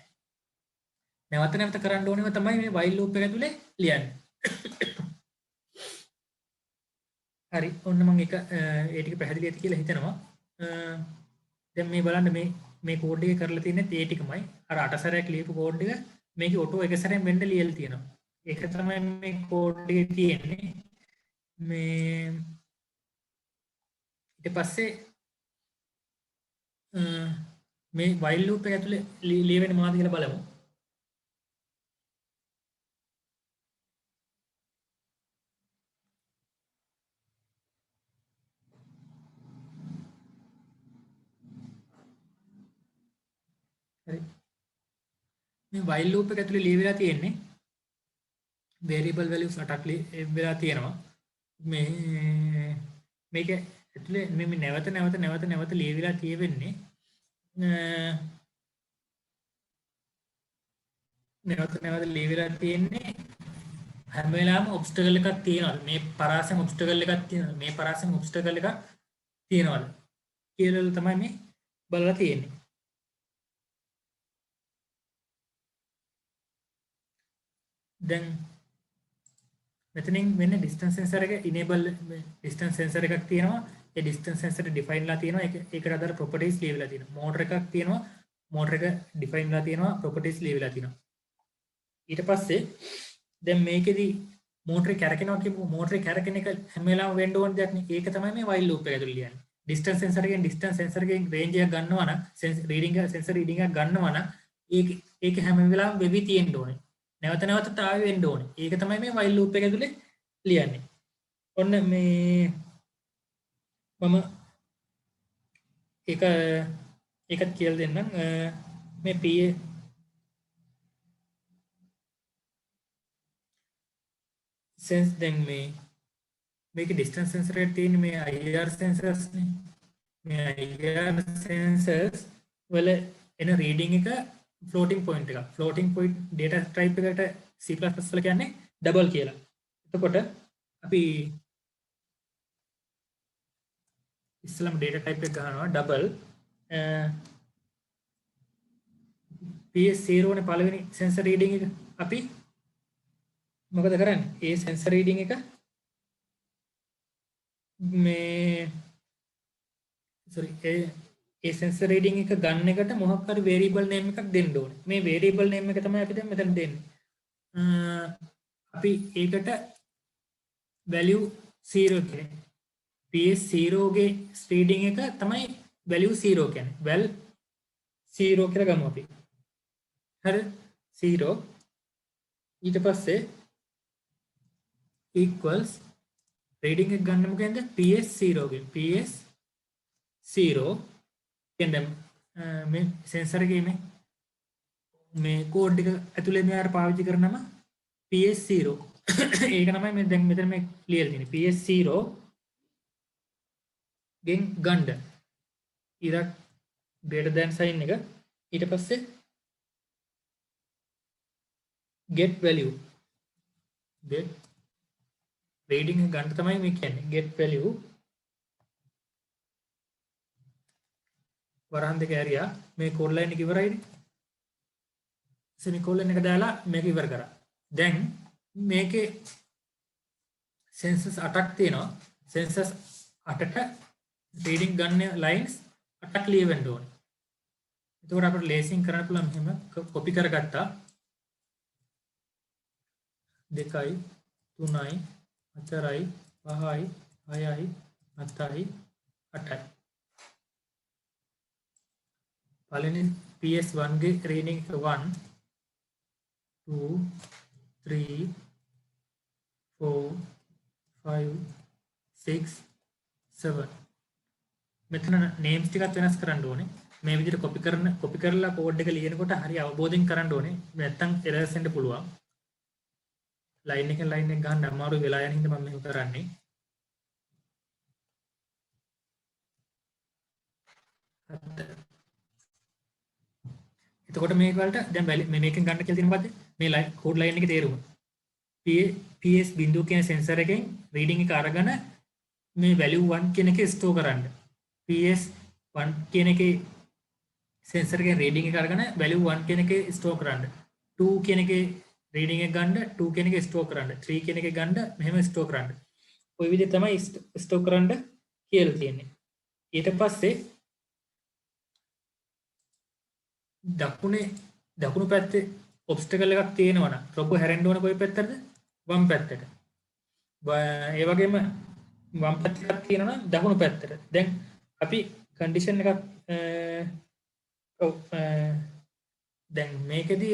නැවත නැවත කරන්න ඕනේම තමයි මේ while loop එක ඇතුලේ ලියන්නේ. හරි. ඔන්න මම ඒක ඒ ටික පැහැදිලි ඇති කියලා හිතනවා. දැන් මේ බලන්න මේ කෝඩ් එකේ කරලා තියෙන්නේ ඒ ටිකමයි. අර 8 සැරයක් ලියපු කෝඩ් එක මේකේ ඔටෝ එක සැරෙන් වෙන්න ලියලා තියෙනවා. ඒක තමයි මේ කෝඩ් එකේ තියෙන්නේ. මේ ඊට පස්සේ මේ while loop එක ඇතුලේ ලියවෙන්නේ මොනවද කියලා බලමු. හරි. මේ while loop එක ඇතුලේ ලියවිලා තියෙන්නේ variable values 8ක් වෙලා තියෙනවා. මේක ඇතුලේ මේ නැවත ලියවිලා තියෙන්නේ නැවත ලියවිලා තියෙන්නේ හැම වෙලාවෙම obstacle එකක් තියෙනවා. මේ පරාසෙන් obstacle එකක් තියෙනවා. මේ පරාසෙන් obstacle එකක් තියෙනවද කියලා තමයි මේ බලලා තියෙන්නේ. දැන් මෙතනින් වෙන්නේ distance sensor එක enable distance sensor එකක් තියෙනවා. ඒ distance sensor එක define ලා තියෙනවා. ඒකට අදාළ properties ලියවිලා තියෙනවා. motor එකක් තියෙනවා. motor එක define ලා තියෙනවා. properties ලියවිලා තියෙනවා. ඊට පස්සේ දැන් මේකෙදි මෝටරේ කැරකෙනවා කියමු. මෝටරේ කැරකෙන එක හැම වෙලාවෙම වෙන්න ඕන දෙයක් නේ. ඒක තමයි මේ while loop එක ඇතුළේ ලියන්නේ. ඩිස්ටන්ස් සෙන්සර් එකෙන් ඩිස්ටන්ස් සෙන්සර් එකෙන් රේන්ජ් එකක් ගන්නවා නම් සෙන්සර් රීඩින්ග් එකක් ගන්නවා නම් ඒක හැම වෙලාවෙම වෙවි තියෙන්න ඕනේ. නැවත නැවතත් ආවෙ වෙන්න ඕනේ. ඒක තමයි මේ while loop එක ඇතුළේ ලියන්නේ. ඔන්න මේ මම ඒකත් කියලා දෙන්නම්. මේ PA sense දැන් මේක distance sensor එකට තියෙන මේ IR sensors නේ. මේ IR sensors වල එන reading එක floating point එකක්. floating point data type එකට C++ වල කියන්නේ double කියලා. එතකොට අපි ඉස්සලම data type එක ගන්නවා double PS0 නේ පළවෙනි sensor reading එක. අපි මොකද කරන්නේ? ඒ sensor reading එක ඒ sensor reading එක ගන්න එකට මොකක් හරි variable name එකක් දෙන්න ඕනේ. මේ variable name එක තමයි අපි දැන් මෙතන දෙන්නේ. අපි ඒකට value 0 කියන්නේ. PS0 ගේ reading එක තමයි value 0 කියන්නේ. val 0 කියලා ගමු අපි. හරි 0 ඊට පස්සේ equals reading එක ගන්න මොකෙන්ද PS0 ගෙන් PS0 කියන්නේ මේ sensor එකේ මේ code එක ඇතුලේ මෙයාට පාවිච්චි කරනම PS0 ඒක තමයි මේ දැන් මෙතන මේ clear තියෙන්නේ PS0 ගෙන් ගන්න ඉරක් greater than sign එක ඊට පස්සේ get value get reading එක ගන්න තමයි මේ කියන්නේ get value වරහන් දෙක ඇරියා මේ code line එක ඉවරයිනේ semicolon එක දාලා මේක ඉවර කරා දැන් මේකේ sensors 8ක් තියෙනවා sensors 8ට reading ගන්න lines 8ක් ලියවෙන්න ඕනේ එතකොට අපිට ලේසින් කරන්න පුළුවන් මෙහෙම copy කරගත්තා 2 3 4යි 5යි 6යි 7යි 8යි පළවෙනි PS1 ගේ reading 1 2 3 4 5 6 7 මෙතන names ටිකත් වෙනස් කරන්න ඕනේ මේ විදිහට copy කරලා code එක ලියනකොට හරි අවබෝධයෙන් කරන්න ඕනේ නැත්තම් errors එන්න පුළුවන් line එක ගන්න අමාරු වෙලා යන හින්දා මම මේක කරන්නේ එතකොට මේක වලට දැන් මේකෙන් ගන්න කියලා තියෙන මොකද්ද මේ code line එකේ තේරුම PS බිඳුව කියන sensor එකෙන් reading එක අරගෙන මේ value 1 කියන එක store කරන්න PS1 කියන එකේ sensor එකෙන් reading එක අරගෙන value 1 කියන එක store කරන්න 2 කියන එකේ reading එක ගන්න 2 කියන එක store කරන්න 3 කියන එක ගන්න මෙහෙම store කරන්න ඔය විදිහට තමයි store කරන්න කියලා තියෙන්නේ ඊට පස්සේ දකුණු පැත්තේ obstacle එකක් තියෙනවා නම් රොබෝ හැරෙන්න ඕන කොයි පැත්තටද වම් පැත්තට ඒ වගේම වම් පැත්ත එකක් තියෙනවා නම් දකුණු පැත්තට දැන් අපි condition එකක් දැන් මේකෙදි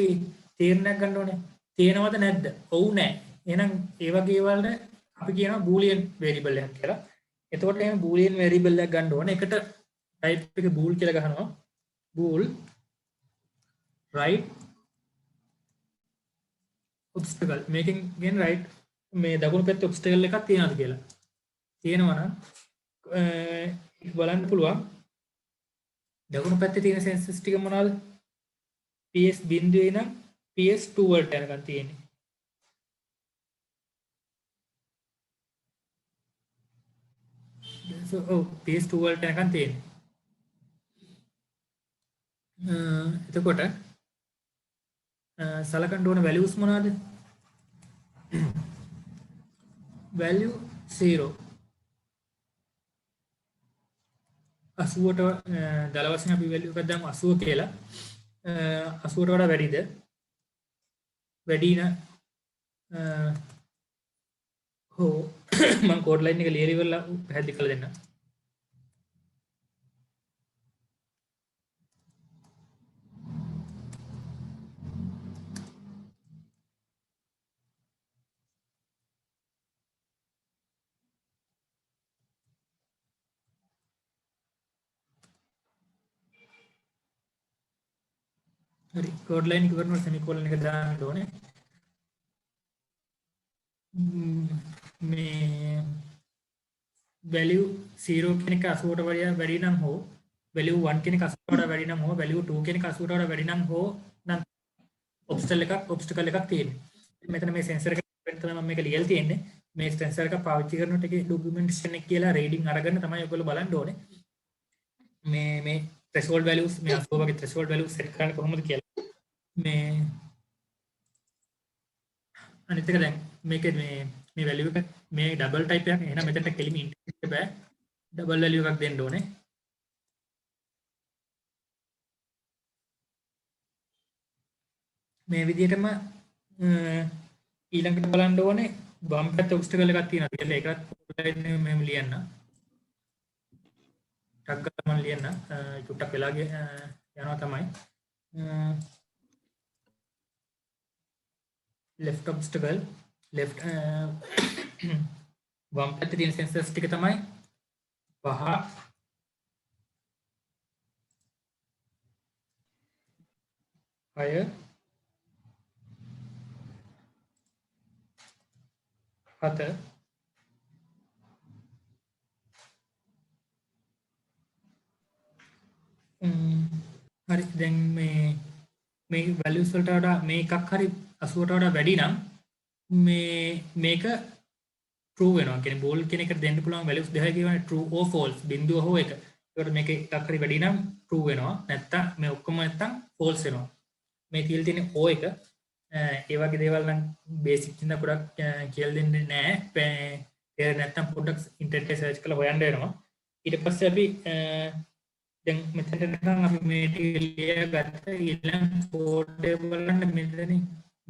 තීරණයක් ගන්න ඕනේ තියෙනවද නැද්ද ඔව් නැහැ එහෙනම් ඒ වගේ වලට අපි කියනවා boolean variable එකක් කියලා එතකොට එහෙනම් boolean variable එකක් ගන්න ඕනේ එකට type එක bool කියලා ගහනවා bool right obstacle මේකෙන් ගෙන right මේ දකුණු පැත්තේ obstacle එකක් තියෙනවද කියලා තියෙනවා නම් බලන්න පුළුවන් දකුණු පැත්තේ තියෙන sensors ටික මොනවද PS බිඳුවේ නම් PS2 වලට යනකම් තියෙන්නේ so PS2 වලට යනකම් තියෙන්නේ එතකොට සලකන්න ඕන values මොනවද value 0 80ට දල වශයෙන් අපි value එකක් දාමු 80 කියලා 80ට වඩා වැඩිද වැඩි නම් හෝ මම කෝඩ් ලයින් එක ලියලා ඉවරලා පැහැදිලි කරලා දෙන්නම්. හරි කෝඩ් ලයින් එක ඉවරනකොට සෙමිකෝලන් එක දාන්න ඕනේ. මේ value 0 කියන එක 80ට වඩා වැඩි නම් හෝ value 1 කියන එක 80ට වඩා වැඩි නම් හෝ value 2 කියන එක 80ට වඩා වැඩි නම් හෝ නම් obstacle එකක් තියෙනවා. මෙතන මේ sensor එක තමයි මම මේක ලියලා තියෙන්නේ. මේ sensor එක පාවිච්චි කරනකොට ඒකේ documentation එක කියලා reading අරගෙන තමයි ඔයගොල්ලෝ බලන්න ඕනේ. මේ threshold values මේ 80 වගේ threshold values set කරන්න කොහොමද කියලා. මේ අනිත් එක දැන් මේකේ මේ value එක මේ double type එකක්. එහෙනම් මෙතනට කෙලිම integer බෑ. double value එකක් දෙන්න ඕනේ. මේ විදිහටම ඊළඟට බලන්න ඕනේ වම් පැත්තේ obstacle එකක් තියෙනවා කියලා ඒකත් මෙහෙම ලියන්න. ටක් කරලා මම ලියන්න. චුට්ටක් වෙලා යනවා තමයි. left obstacle left වම් පැත්තේ තියෙන sensors ටික තමයි 5 6 7 හරි දැන් මේ values වලට වඩා මේ එකක් හරි 80ට වඩා වැඩි නම් මේක true වෙනවා. කියන්නේ bool කියන එකට දෙන්න පුළුවන් values දෙකයි කියවනේ true or false බිඳුව හෝ එක. ඒකට මේක එකක් හරි වැඩි නම් true වෙනවා. නැත්තම් මේ ඔක්කොම නැත්තම් false වෙනවා. මේ තියලා තියෙන o එක ඒ වගේ දේවල් නම් බේසික් ඉඳන් ගොඩක් කියලා දෙන්නේ නැහැ. ඒ නැත්තම් පොඩ්ඩක් ඉන්ටර්නෙට් එකේ සර්ච් කරලා හොයන්න වෙනවා. ඊට පස්සේ අපි දැන් මෙතනට නිකන් අපි මේ ටික ලියගත්ත ඊළඟ කෝඩ් එක බලන්න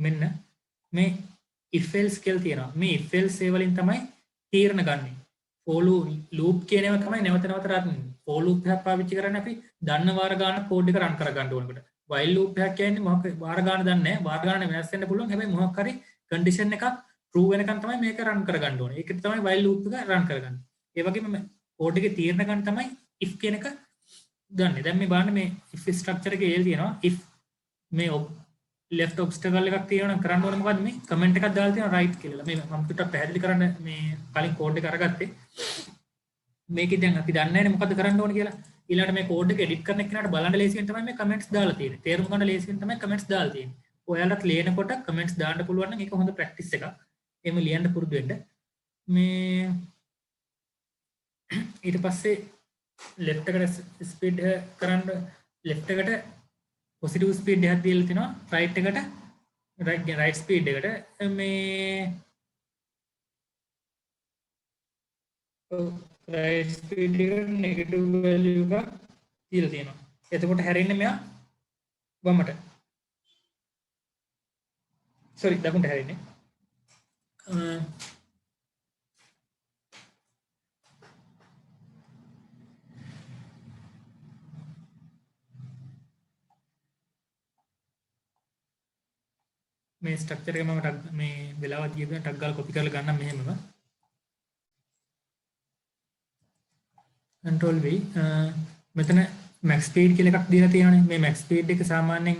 මෙන්න මේ if else කියලා තියෙනවා. මේ if else ඒ වලින් තමයි තීරණ ගන්නෙ. for loop කියන ඒවා තමයි නැවත නැවත රන් වෙන්නේ. for loop එකක් පාවිච්චි කරන්නේ අපි දන්න වාර ගන්න කෝඩ් එක රන් කර ගන්න ඕනකට. while loop එකක් කියන්නේ මොකක් වාර ගන්න දන්නේ නැහැ. වාර ගන්න වෙනස් වෙන්න පුළුවන්. හැබැයි මොකක් හරි condition එකක් true වෙනකන් තමයි මේක රන් කර ගන්න ඕනේ. ඒකට තමයි while loop එක රන් කරගන්නේ. ඒ වගේම කෝඩ් එකේ තීරණ ගන්න තමයි if කියන එක ගන්න. දැන් මේ බලන්න මේ if structure එකේ එල් තියෙනවා. if මේ left obstacle එකක් තියෙනවා නම් කරන්න ඕනේ මොකද්ද මේ කමෙන්ට් එකක් දාලා තියෙනවා right කියලා. මේ මම ටිකක් පැහැදිලි කරන්න මේ කලින් කෝඩ් එක අරගත්තේ. මේකේ දැන් අපි දන්නේ නැහැ මොකද්ද කරන්න ඕනේ කියලා. ඊළඟට මේ කෝඩ් එක එඩිට් කරන කෙනාට බලන්න ලේසියෙන් තමයි මේ කමෙන්ට්ස් දාලා තියෙන්නේ. තේරුම් ගන්න ලේසියෙන් තමයි කමෙන්ට්ස් දාලා තියෙන්නේ. ඔයාලට ලියනකොට කමෙන්ට්ස් දාන්න පුළුවන් නම් ඒක හොඳ ප්‍රැක්ටිස් එකක්. එහෙම ලියන්න පුරුදු වෙන්න. මේ ඊට පස්සේ left එකට ස්පීඩ් කරන්න left එකට positive speed එකක් දීලා තිනවා right එකට right speed එකට මේ right speed එකට negative value එකක් දීලා තියෙනවා. එතකොට හැරෙන්නේ මෙයා වමට. sorry දකුණට හැරෙන්නේ. මේ ස්ට්‍රක්චර් එක මම මේ වෙලාවත් ගියපුවා ටක් ගාලා කොපි කරලා ගන්නම් මෙහෙමම control V මෙතන max speed කියලා එකක් දීලා තියෙනවානේ මේ max speed එක සාමාන්‍යයෙන්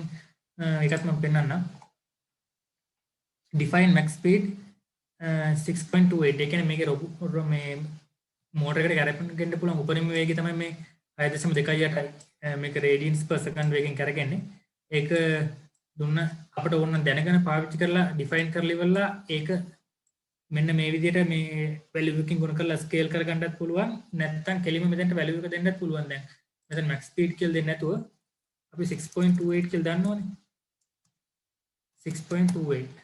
ඒකත් මම පෙන්නන්නම් define max speed 6.28 ඒ කියන්නේ මේකේ මේ මෝටර් එකට කැරපෙන්න ගන්න පුළුවන් උපරිම වේගය තමයි මේ 6.28යි මේක radians per second වේගෙන් කරගන්නේ ඒක දුන්න අපිට ඕන දැනගෙන පාවිච්චි කරලා ඩිෆයින් කරලා ඉවරලා ඒක මෙන්න මේ විදිහට මේ වැලියු එකකින් ගුණ කරලා ස්කේල් කරගන්නත් පුළුවන් නැත්නම් කෙලින්ම මෙතනට වැලියු එක දෙන්නත් පුළුවන් දැන් මෙතන max speed කියලා දෙන්නේ නැතුව අපි 6.28 කියලා දාන්න ඕනේ 6.28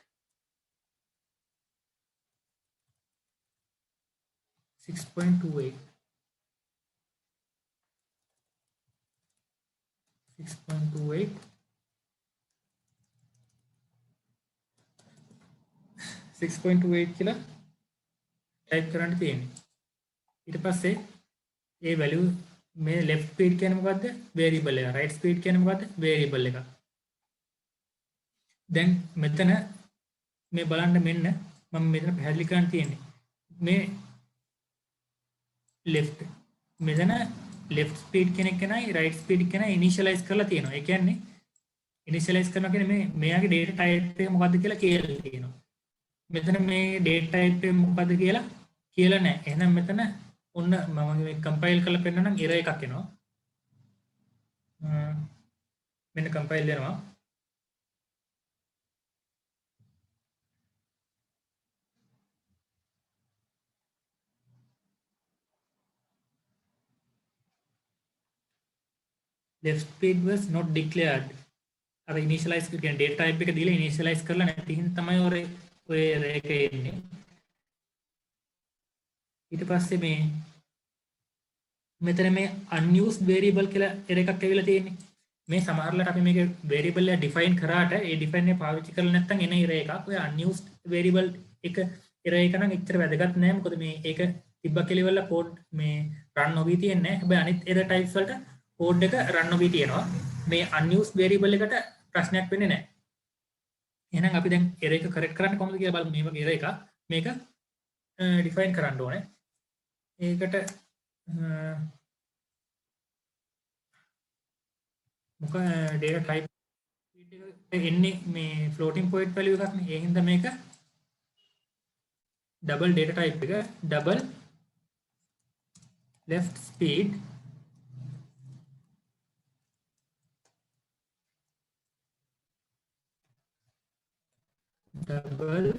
6.28 6.28 කියලා ටයිප් කරන්න තියෙන්නේ. ඊට පස්සේ ඒ වැලියු මේ left speed කියන්නේ මොකද්ද? variable එක. right speed කියන්නේ මොකද්ද? variable එක. දැන් මෙතන මේ බලන්න මෙන්න මම මෙතන පැහැදිලි කරන්න තියෙන්නේ. මේ left මෙතන left speed කෙනෙක් කෙනයි right speed කෙනයි initialize කරලා තියෙනවා. ඒ කියන්නේ initialize කරනවා කියන්නේ මෙයාගේ data type එක මොකද්ද කියලා කියලා තියෙනවා. මෙතන මේ data type එක මොකද්ද කියලා නැහැ. එහෙනම් මෙතන ඔන්න මම මේ compile කරලා පෙන්නනම් error එකක් එනවා. මෙන්න compile දෙනවා. left speed was not declared. අර initialize කියන data type එක දීලා initialize කරලා නැති හින්දා තමයි ඔය රේක එන්නේ. ඊට පස්සේ මෙතන මේ unused variable කියලා error එකක් ඇවිල්ලා තියෙන්නේ. මේ සමහරවිට අපි මේක variable එක define කරාට ඒ define එක පාවිච්චි කරලා නැත්නම් එන error එකක්. ඔය unused variable එක error එක නම් එච්චර වැදගත් නෑ. මොකද මේ ඒක තිබ්බ කියලා වල code මේ run නොවී තියෙන්නේ නෑ. හැබැයි අනිත් error types වලට code එක run නොවී තියෙනවා. මේ unused variable එකට ප්‍රශ්නයක් වෙන්නේ නැහැ. එහෙනම් අපි දැන් error එක correct කරන්න කොහොමද කියලා බලමු. මේ වගේ error එකක් මේක define කරන්න ඕනේ. ඒකට මොකක් data type එක එන්නේ මේ floating point value එකක් නේ. ඒ හින්දා මේක double data type එක double left speed double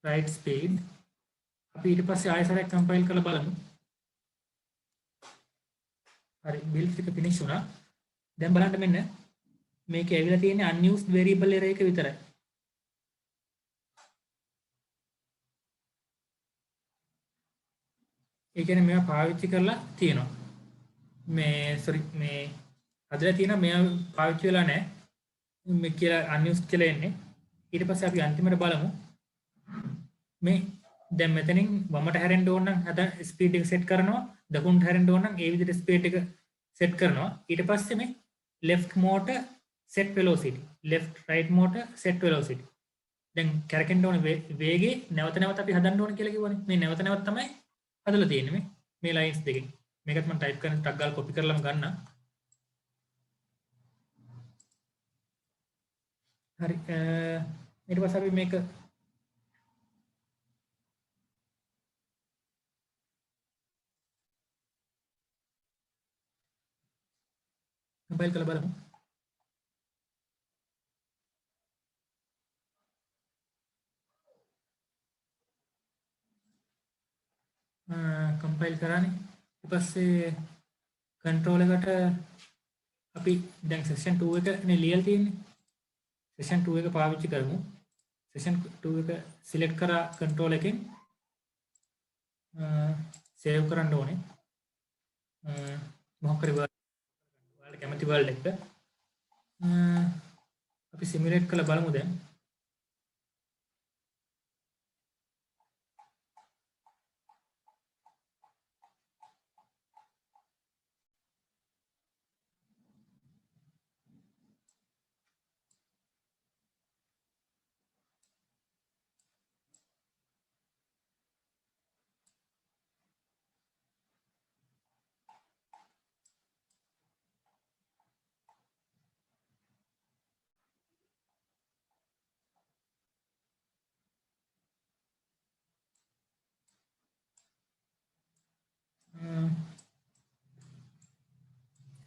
right speed. අපි ඊට පස්සේ ආයෙසරක් කම්පයිල් කරලා බලමු. හරි build එක finish වුණා. දැන් බලන්න මෙන්න මේකේ ඇවිල්ලා තියෙන්නේ unused variable error එක විතරයි. ඒ කියන්නේ මේවා පාවිච්චි කරලා තියෙනවා. මේ හදලා තියෙනවා මේවා පාවිච්චි වෙලා නැහැ. මේ කියලා unused කියලා එන්නේ. ඊට පස්සේ අපි අන්තිමට බලමු. මේ දැන් මෙතනින් වමට හැරෙන්න ඕන නම් අද ස්පීඩ් එක සෙට් කරනවා. දකුණට හැරෙන්න ඕන නම් ඒ විදිහට ස්පීඩ් එක සෙට් කරනවා. ඊට පස්සේ මේ left motor set velocity left right motor set velocity. දැන් කැරකෙන්න ඕන වේගය නැවත නැවත අපි හදන්න ඕන කියලා කිව්වනේ. මේ නැවත නැවත තමයි හදලා තියෙන්නේ මේ ලයින්ස් දෙකෙන්. මේකත් මම ටයිප් කරන ටක් ගාලා කොපි කරලාම ගන්නම්. හරි ඊට පස්සේ අපි මේක compile කරලා බලමු. compile කරානේ. ඊට පස්සේ control එකට අපි දැන් session 2 එක නේ ලියලා තියෙන්නේ. session 2 එක පාවිච්චි කරමු. session 2 එක select කරා control එකෙන් save කරන්න ඕනේ. මොකක් හරි ඔයාලට කැමති world එක අපි simulate කරලා බලමු දැන්.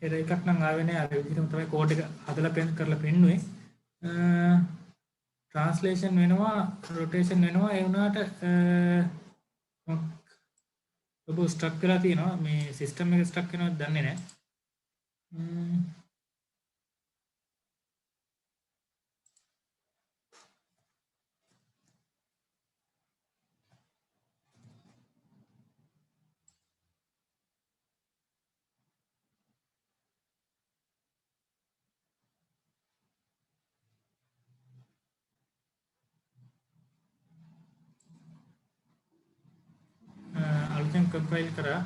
error එකක් නම් ආවේ නැහැ. අර විදිහටම තමයි කෝඩ් එක හදලා කරලා පෙන්නුවේ. translation වෙනවා, rotation වෙනවා. ඒ වුණාට ඔබ ස්ටක් වෙලා තියෙනවා. මේ සිස්ටම් එක ස්ටක් වෙනවද දන්නේ නැහැ. කම්පයිල් කරා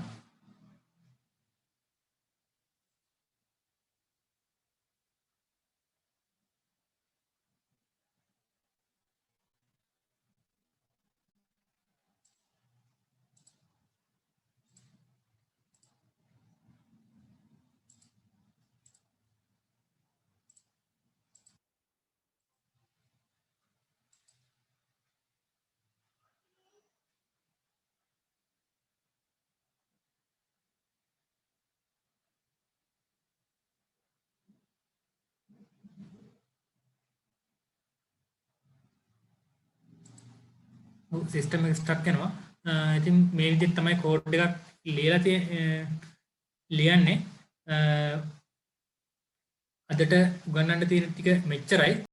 සිස්ටම් එක ස්ටක් වෙනවා. ඉතින් මේ විදිහට තමයි කෝඩ් එකක් ලියන්නේ. අදට උගන්වන්න තියෙන ටික මෙච්චරයි.